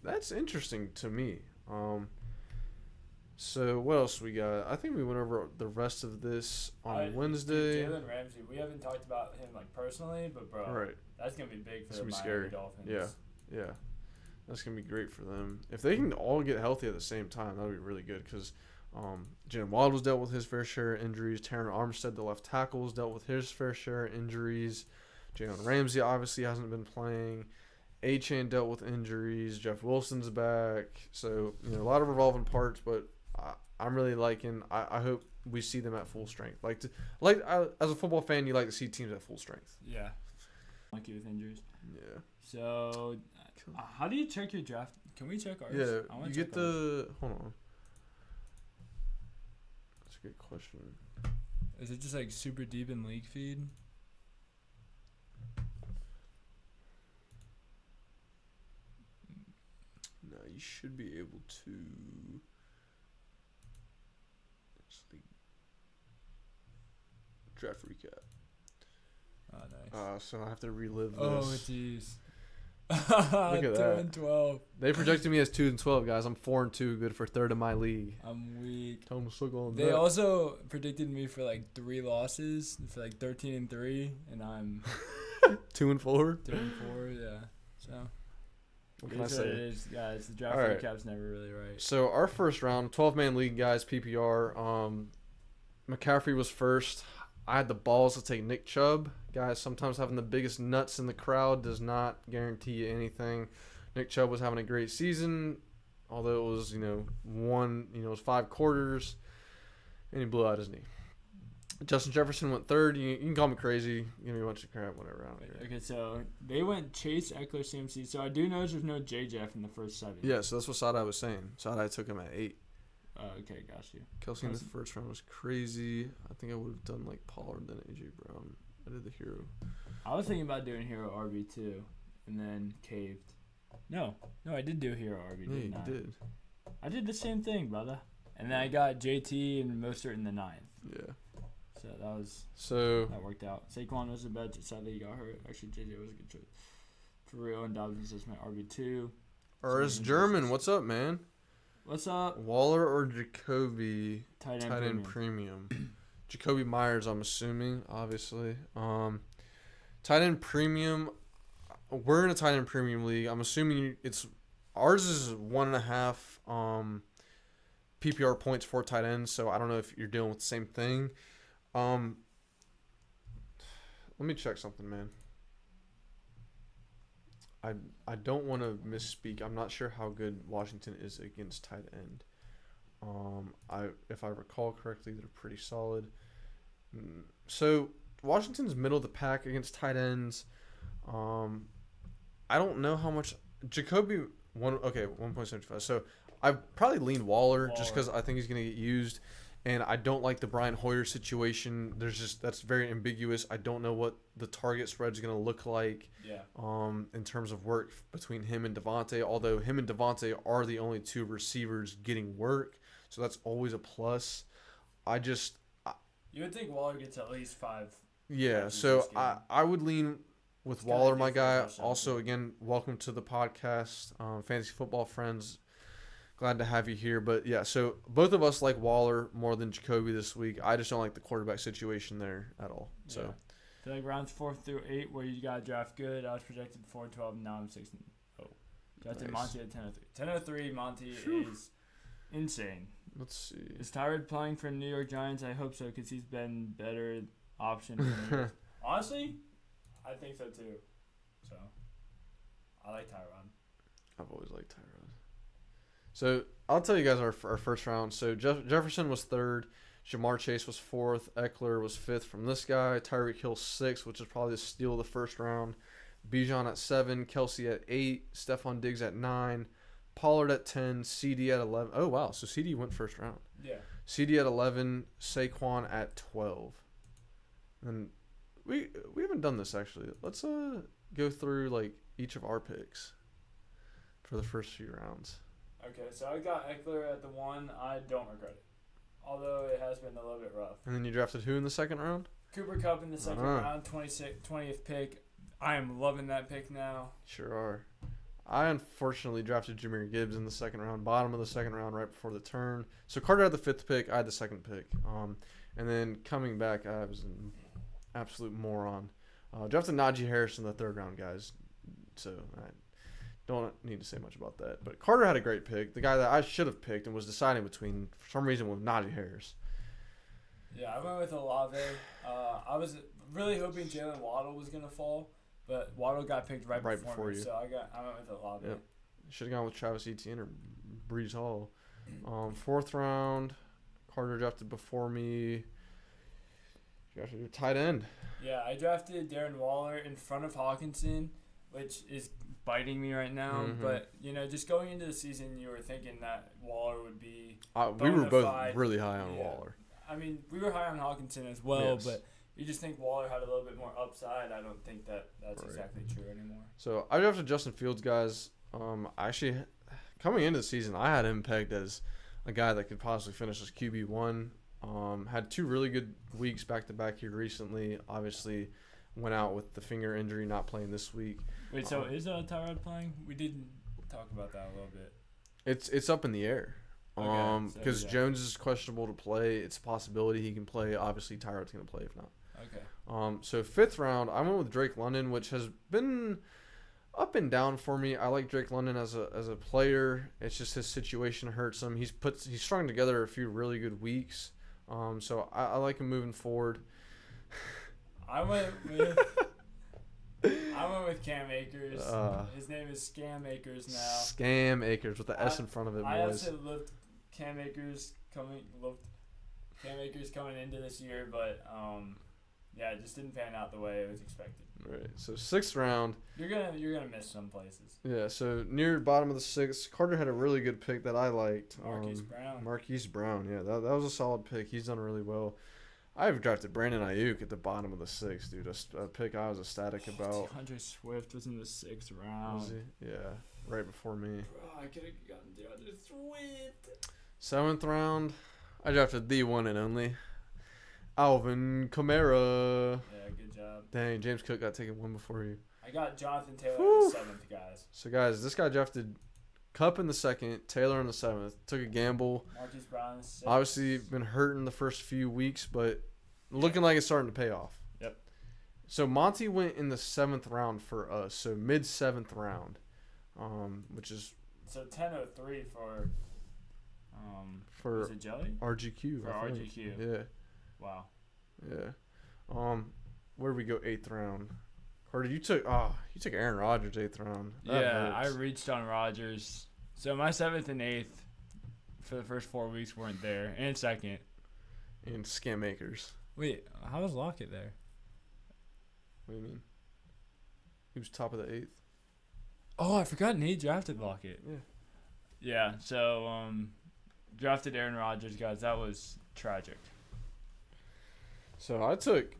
That's interesting to me. So what else we got? I think we went over the rest of this on Wednesday. Jalen Ramsey, we haven't talked about him like personally, but bro, that's gonna be big for the Miami Dolphins. Yeah, that's gonna be great for them if they can all get healthy at the same time. That'll be really good because Jalen Waddle's dealt with his fair share of injuries. Terran Armstead, the left tackle, has dealt with his fair share of injuries. Jalen Ramsey obviously hasn't been playing. A-Chain dealt with injuries. Jeff Wilson's back. So, a lot of revolving parts, but I'm really liking. I hope we see them at full strength. As a football fan, you like to see teams at full strength. Yeah. Lucky with injuries. Yeah. So, how do you check your draft? Can we check ours? Yeah. You get the. Hold on. That's a good question. Is it just like super deep in league feed? No, you should be able to. Draft recap. Oh, nice. So I have to relive this. Oh, jeez. Look at 2-12. They projected me as 2-12, guys. I'm 4-2, good for third in my league. I'm weak. Tell them to suck on They also predicted me for like 3 losses, for like 13-3, and I'm 2-4. 2-4, yeah. So what can I say? It is, guys. The draft recap's never really right. So our first round, 12-man league, guys, PPR. McCaffrey was first. I had the balls to take Nick Chubb. Guys, sometimes having the biggest nuts in the crowd does not guarantee you anything. Nick Chubb was having a great season, although it was, it was 5 quarters, and he blew out his knee. Justin Jefferson went third. You can call me crazy. Give me a bunch of crap, whatever. I don't care. Okay, so they went Chase, Eckler, CMC. So I do notice there's no J. Jeff in the first 7. Yeah, so that's what Sadai was saying. Sadai took him at 8. Okay, got you. Kelsey in the first round was crazy. I think I would have done like Pollard then A.J. Brown. I did the hero. I was thinking about doing hero RB2 and then caved. No, I did do hero RB. Yeah, you did. I did the same thing, brother. And then I got JT and Mostert in the 9th. Yeah. So that worked out. Saquon was a bad. Sadly, he got hurt. Actually, JJ was a good choice. For real, and Dobbins is my RB2. Ernest German, what's up, man? What's up? Waller or Jacoby? Tight end premium. Jacoby Myers, I'm assuming, obviously. Tight end premium. We're in a tight end premium league. I'm assuming ours is 1.5 PPR points for tight ends. So I don't know if you're dealing with the same thing. Let me check something, man. I don't want to misspeak. I'm not sure how good Washington is against tight end. If I recall correctly, they're pretty solid. So Washington's middle of the pack against tight ends. I don't know how much Jacoby 1.75. So I probably lean Waller just because I think he's gonna get used. And I don't like the Brian Hoyer situation. That's very ambiguous. I don't know what the target spread is going to look like. Yeah. In terms of work between him and Devontae, although him and Devontae are the only 2 receivers getting work, so that's always a plus. You would think Waller gets at least 5. Yeah, so I would lean with Waller, my guy. Also, again, welcome to the podcast, Fantasy Football Friends. Glad to have you here. But, yeah, so both of us like Waller more than Jacoby this week. I just don't like the quarterback situation there at all. So, yeah. So like rounds 4 through 8 where you got to draft good. I was projected 4-12, and now I'm 6-0. Drafted Monty at 10-03. 10-03, Monty is insane. Let's see. Is Tyrod playing for New York Giants? I hope so because he's been better option for me. Honestly, I think so too. So, I like Tyrod. I've always liked Tyrod. So, I'll tell you guys our first round. So, Jefferson was 3rd. Jamar Chase was 4th. Eckler was 5th from this guy. Tyreek Hill 6th, which is probably the steal of the first round. Bijan at 7. Kelsey at 8. Stephon Diggs at 9. Pollard at 10. CD at 11. Oh, wow. So, CD went first round. Yeah. CD at 11. Saquon at 12. And we haven't done this, actually. Let's go through, like, each of our picks for the first few rounds. Okay, so I got Eckler at the 1. I don't regret it. although it has been a little bit rough. And then you drafted who in the second round? Cooper Kupp in the second round, 20th pick. I am loving that pick now. Sure are. I unfortunately drafted Jahmyr Gibbs in the second round, bottom of the second round, right before the turn. So Carter had the 5th pick, I had the 2nd pick. And then coming back, I was an absolute moron. Drafted Najee Harris in the 3rd round, guys. So I don't need to say much about that. But Carter had a great pick. The guy that I should have picked and was deciding between, for some reason, with Najee Harris. Yeah, I went with Olave. I was really hoping Jalen Waddle was going to fall. But Waddle got picked right before me, so I went with Olave. Yep. Should have gone with Travis Etienne or Breeze Hall. 4th round, Carter drafted before me. Drafted your tight end. Yeah, I drafted Darren Waller in front of Hawkinson, which is biting me right now. Mm-hmm. But, just going into the season, you were thinking that Waller would be we were both really high on Waller. I mean, we were high on Hawkinson as well, yes. But you just think Waller had a little bit more upside. I don't think that's exactly true anymore. So I drafted Justin Fields, guys. Actually, coming into the season, I had him pegged as a guy that could possibly finish as QB1. Had 2 really good weeks back-to-back here recently. Obviously, went out with the finger injury, not playing this week. Wait, so is Tyrod playing? We didn't talk about that a little bit. It's up in the air. Because so, Jones is questionable to play. It's a possibility he can play. Obviously, Tyrod's going to play if not. Okay. So 5th round, I went with Drake London, which has been up and down for me. I like Drake London as a player. It's just his situation hurts him. He's strung together a few really good weeks. So I like him moving forward. I went with Cam Akers. His name is Scam Akers now. Scam Akers with the S in front of it, boys. I absolutely loved Cam Akers coming into this year, but it just didn't pan out the way it was expected. Right. So 6th round. You're gonna miss some places. Yeah. So near bottom of the 6th, Carter had a really good pick that I liked. Marquise Brown. Yeah, that was a solid pick. He's done really well. I've drafted Brandon Ayuk at the bottom of the 6th, dude. A pick I was ecstatic about. DeAndre Swift was in the 6th round. Was he? Yeah, right before me. Bro, I could have gotten DeAndre Swift. 7th round, I drafted the one and only Alvin Kamara. Yeah, good job. Dang, James Cook got taken one before you. I got Jonathan Taylor in the 7th, guys. So, guys, this guy drafted Kupp in the 2nd, Taylor in the 7th. Took a gamble. Marquise Brown in the 6th. Obviously, been hurting the first few weeks, but looking like it's starting to pay off. Yep. So, Monty went in the 7th round for us. So, mid-7th round, which is... So, 10:03 for was it Jelly? RGQ. For RGQ. Yeah. Wow. Yeah. Where did we go 8th round? Carter, you took Aaron Rodgers 8th round. That hurts. I hurts. reached on Rodgers. So my 7th and 8th for the first 4 weeks weren't there, and 2nd. And Scam Akers. Wait, how was Lockett there? What do you mean? He was top of the 8th. Oh, I forgot Nate drafted Lockett. Yeah. Yeah. So drafted Aaron Rodgers, guys. That was tragic. So I took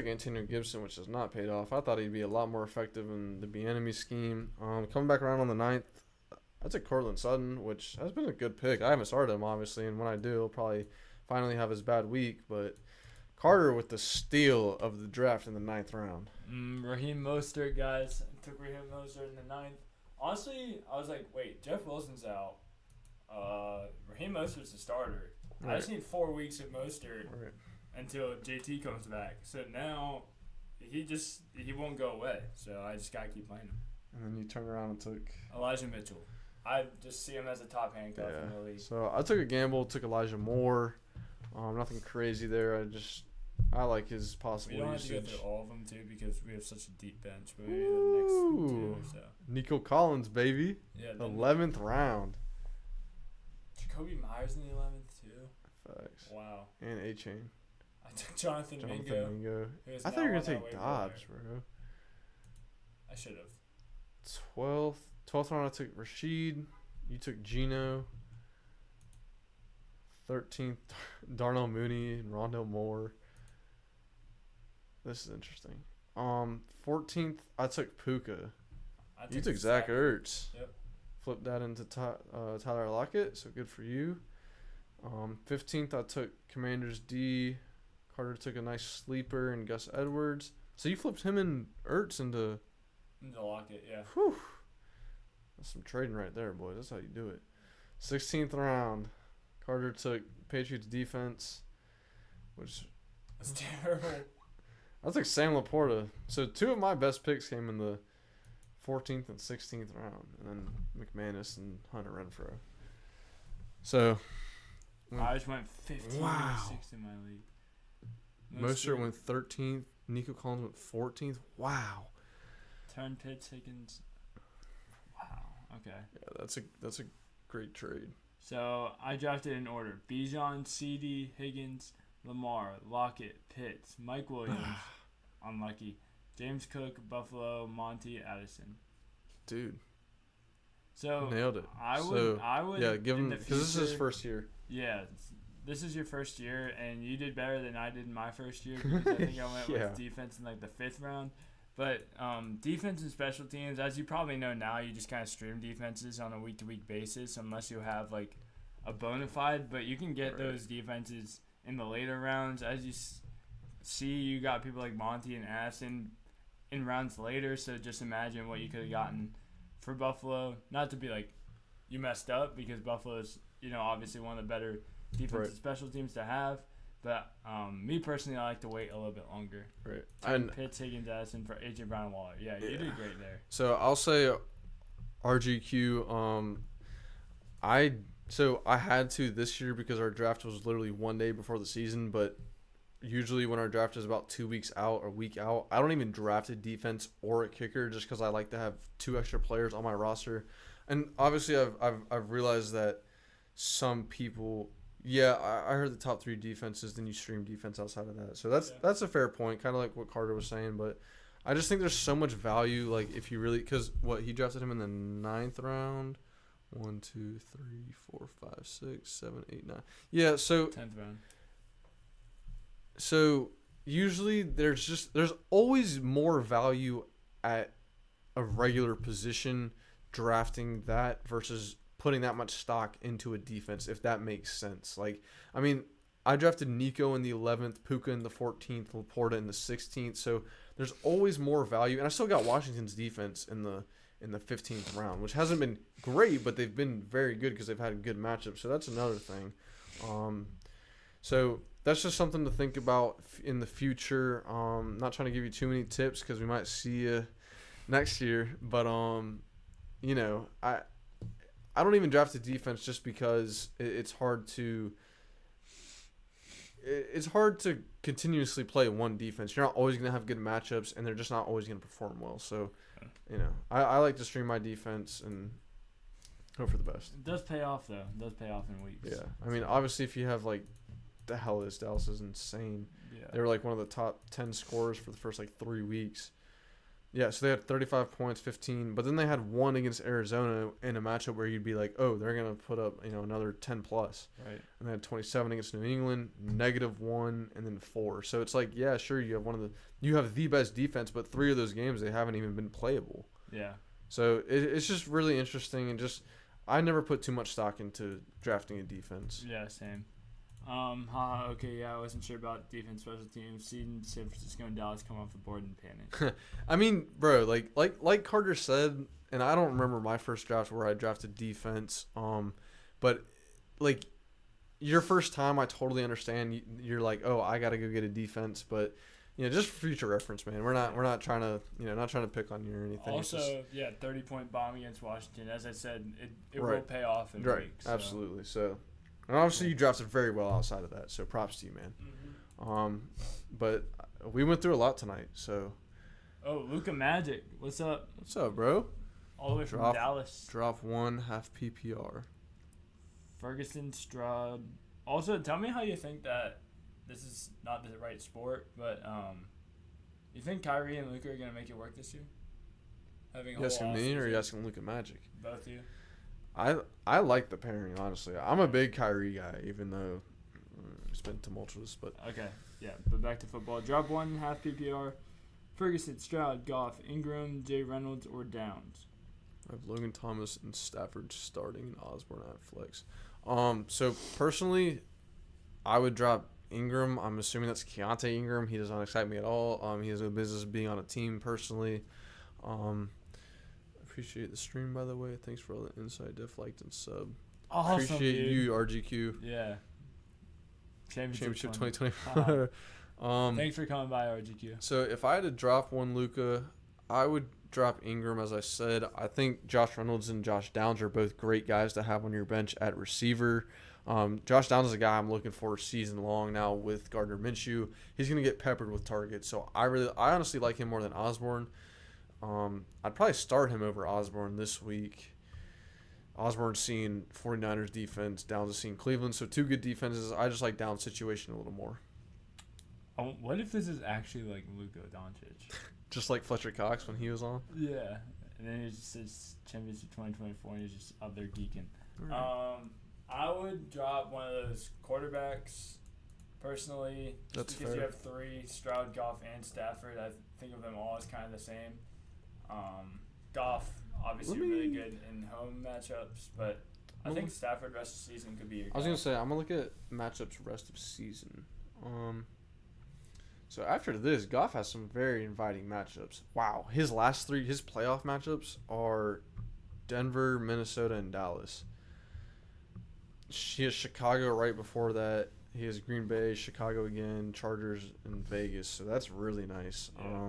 Antonio Gibson, which has not paid off. I thought he'd be a lot more effective in the Bieniemy scheme. Coming back around on the 9th, I took Cortland Sutton, which has been a good pick. I haven't started him, obviously, and when I do, he'll probably finally have his bad week. But Carter with the steal of the draft in the 9th round. Raheem Mostert, guys. I took Raheem Mostert in the 9th. Honestly, I was like, wait, Jeff Wilson's out. Raheem Mostert's a starter. Right. I just need 4 weeks of Mostert until JT comes back. So now he won't go away. So I just gotta keep playing him. And then you turn around and took Elijah Mitchell. I just see him as a top handcuff in the league. So I took a gamble, took Elijah Moore. Nothing crazy there. I like his possible usage. We don't have to go through all of them too because we have such a deep bench. But maybe the next 2. So. Nico Collins, baby. Yeah. 11th round. Jacoby Myers in the 11th too. Facts. Wow. And A-Chain. I took Jonathan Mingo. I thought you were going to take Dobbs, bro. I should have. 12th round, I took Rashid. You took Geno. 13th, Darnell Mooney and Rondell Moore. This is interesting. 14th, I took Puka. You took Zach Ertz. Yep. Flipped that into Tyler Lockett, so good for you. 15th, I took Commanders D. Carter took a nice sleeper and Gus Edwards. So you flipped him and Ertz into Lockett, yeah. Whew. That's some trading right there, boys. That's how you do it. 16th round, Carter took Patriots defense, which That's terrible. I took Sam Laporta. So 2 of my best picks came in the 14th and 16th round, and then McManus and Hunter Renfrow. So I just went 15 Wow. or 6 in my league. Mostert went 13th. Nico Collins went 14th. Wow. Turn Pitts, Higgins. Wow. Okay. Yeah, that's a great trade. So I drafted in order: Bijan, CD, Higgins, Lamar, Lockett, Pitts, Mike Williams. Unlucky. James Cook, Buffalo, Monty, Addison. Dude, So nailed it. I would. Yeah, give him in the because this is his future- first year. Yeah, this is your first year, and you did better than I did in my first year because I think I went Yeah. with defense in like the 5th round. But defense and special teams, as you probably know now, you just kind of stream defenses on a week-to-week basis unless you have like a bona fide. But you can get Right. those defenses in the later rounds. As you see, you got people like Monty and Addison in rounds later. So just imagine what you could have gotten for Buffalo. Not to be like you messed up because Buffalo's obviously one of the better defensive Right. special teams to have. But me personally, I like to wait a little bit longer. Right. And And Pitts, Higgins, Addison for AJ Brown, Waller. Yeah, you Yeah. did great there. so I'll say RGQ. I had to this year because our draft was literally one day before the season, but usually when our draft is about 2 weeks out or week out, I don't even draft a defense or a kicker just because I like to have 2 extra players on my roster. And obviously I've realized that some people, I heard the top 3 defenses, then you stream defense outside of that. So that's a fair point, kind of like what Carter was saying, but I just think there's so much value, like if you really, because he drafted him in the 9th round. 1, 2, 3, 4, 5, 6, 7, 8, 9. Yeah, so 10th round. So usually there's always more value at a regular position drafting that versus putting that much stock into a defense, if that makes sense. Like, I mean, I drafted Nico in the 11th, Puka in the 14th, Laporta in the 16th. So there's always more value, and I still got Washington's defense in the 15th round, which hasn't been great, but they've been very good because they've had good matchups. So that's another thing. So that's just something to think about in the future. Not trying to give you too many tips because we might see you next year, but I don't even draft a defense just because it's hard to continuously play one defense. You're not always going to have good matchups, and they're just not always going to perform well. So, I like to stream my defense and hope for the best. It does pay off, though. It does pay off in weeks. Yeah. I mean, obviously, if you have, like, the hell is Dallas is insane. Yeah. They were, like, one of the top 10 scorers for the first, 3 weeks. Yeah, so they had 35 points, 15, but then they had one against Arizona in a matchup where you'd be like, oh, they're going to put up, another 10 plus. Right. And they had 27 against New England, -1, and then 4. So it's like, yeah, sure, you have the best defense, but 3 of those games they haven't even been playable. Yeah. So it's just really interesting, and I never put too much stock into drafting a defense. Yeah, same. Okay, yeah, I wasn't sure about defense, special teams. Seeing San Francisco and Dallas come off the board and panic. I mean, bro, like Carter said, and I don't remember my first draft where I drafted defense. But like your first time, I totally understand. You're like, oh, I got to go get a defense, but just for future reference, man. We're not trying to not trying to pick on you or anything. Also, 30-point bomb against Washington. As I said, it Right. will pay off in Right, weeks. So. absolutely. So, and obviously you drafted very well outside of that. So props to you, man. Mm-hmm. But we went through a lot tonight. So, Oh, Luka Magic. What's up? what's up, bro? All the way from Drop. Dallas. Drop 1 half PPR. Ferguson, Stroud. Also, tell me how you think that this is not the right sport, but you think Kyrie and Luka are going to make it work this year? Having a You asking whole me or offseason? you asking Luka Magic? Both of you? I like the pairing, honestly. I'm a big Kyrie guy, even though it's been tumultuous. But Okay, yeah, but back to football. Drop 1 half PPR. Ferguson, Stroud, Goff, Ingram, Jay Reynolds, or Downs. I have Logan Thomas and Stafford starting and Osborne at flex. So personally, I would drop Ingram. I'm assuming that's Keontae Ingram. He does not excite me at all. He has no business being on a team personally. Appreciate the stream, by the way. Thanks for all the inside diff, liked, and sub. Awesome, Appreciate dude. you, RGQ. Yeah. Championship 2024. Thanks for coming by, RGQ. So if I had to drop one Luka, I would drop Ingram, as I said. I think Josh Reynolds and Josh Downs are both great guys to have on your bench at receiver. Josh Downs is a guy I'm looking for season long now with Gardner Minshew. He's going to get peppered with targets. So I honestly like him more than Osborne. I'd probably start him over Osborne this week. Osborne's seen 49ers defense. Downs has seen Cleveland. So two good defenses. I just like Downs' situation a little more. What if this is actually like Luka Doncic? Just like Fletcher Cox when he was on? Yeah. And then it just says Championship 2024 and he's just up there geeking. Right. I would drop one of those quarterbacks personally. That's because fair. You have three, Stroud, Goff, and Stafford. I think of them all as kind of the same. Goff, obviously really good in home matchups, but I think Stafford rest of the season could be your guy. I was going to say, I'm going to look at matchups rest of season. So after this, Goff has some very inviting matchups. Wow. His last three, his playoff matchups are Denver, Minnesota, and Dallas. He has Chicago right before that. He has Green Bay, Chicago again, Chargers, and Vegas. So that's really nice. Yeah.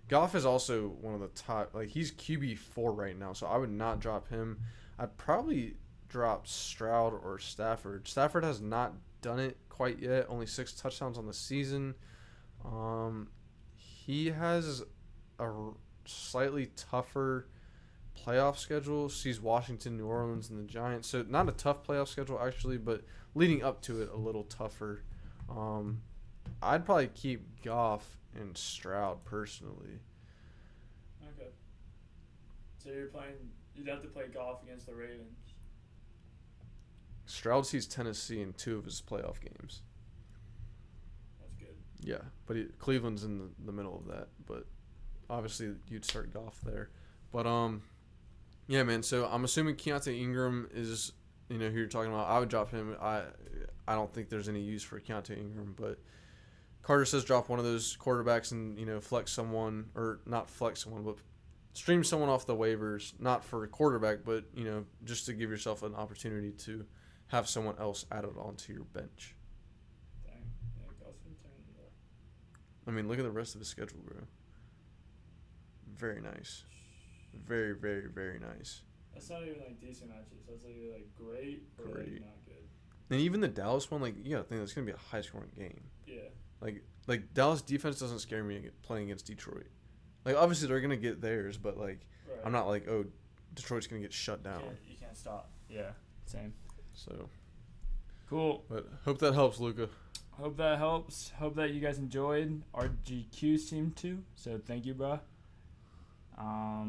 Goff is also one of the top. Like, he's QB4 right now, so I would not drop him. I'd probably drop Stroud or Stafford. Stafford has not done it quite yet. Only 6 touchdowns on the season. He has a slightly tougher playoff schedule. Sees Washington, New Orleans, and the Giants. So not a tough playoff schedule actually, but leading up to it a little tougher. I'd probably keep Goff and Stroud personally. Okay. So you'd have to play Goff against the Ravens. Stroud sees Tennessee in 2 of his playoff games. That's good. Yeah, but Cleveland's in the middle of that. But obviously you'd start Goff there. But yeah, man. So I'm assuming Keontae Ingram is, who you're talking about. I would drop him. I don't think there's any use for Keontae Ingram, but Carter says drop one of those quarterbacks and flex someone, or not flex someone, but stream someone off the waivers, not for a quarterback, but just to give yourself an opportunity to have someone else added onto your bench. Dang. Yeah, Goff's been turning it up. I mean, look at the rest of his schedule, bro. Very nice. Very, very, very nice. That's not even like decent matches. That's either like great or like not good. And even the Dallas one, you gotta think that's gonna be a high scoring game. Yeah. Like Dallas defense doesn't scare me playing against Detroit. Like, obviously they're gonna get theirs, but Right. I'm not like, oh, Detroit's gonna get shut down. You can't stop. Yeah. Same. So Cool. But hope that helps, Luka. Hope that helps. Hope that you guys enjoyed. RGQ seemed to. So thank you, bro. A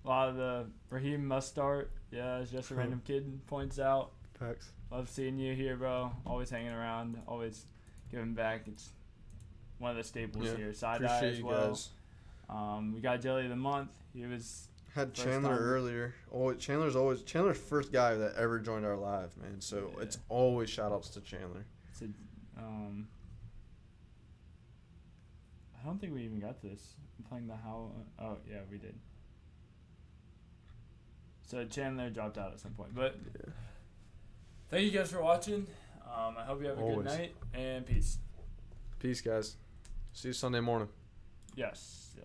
lot of the Raheem must start. Yeah, it's just a random kid points out. Facts. Love seeing you here, bro. Always hanging around. Always giving back. It's one of the staples here. Side eye as well. Guys. We got Jelly of the Month. He was had Chandler earlier. Chandler's first guy that ever joined our live, man. So it's always shout outs to Chandler. I don't think we even got this. I'm playing the how. Oh yeah, we did. So Chandler dropped out at some point, but thank you guys for watching. I hope you have a good night and peace. Peace, guys. See you Sunday morning. Yes.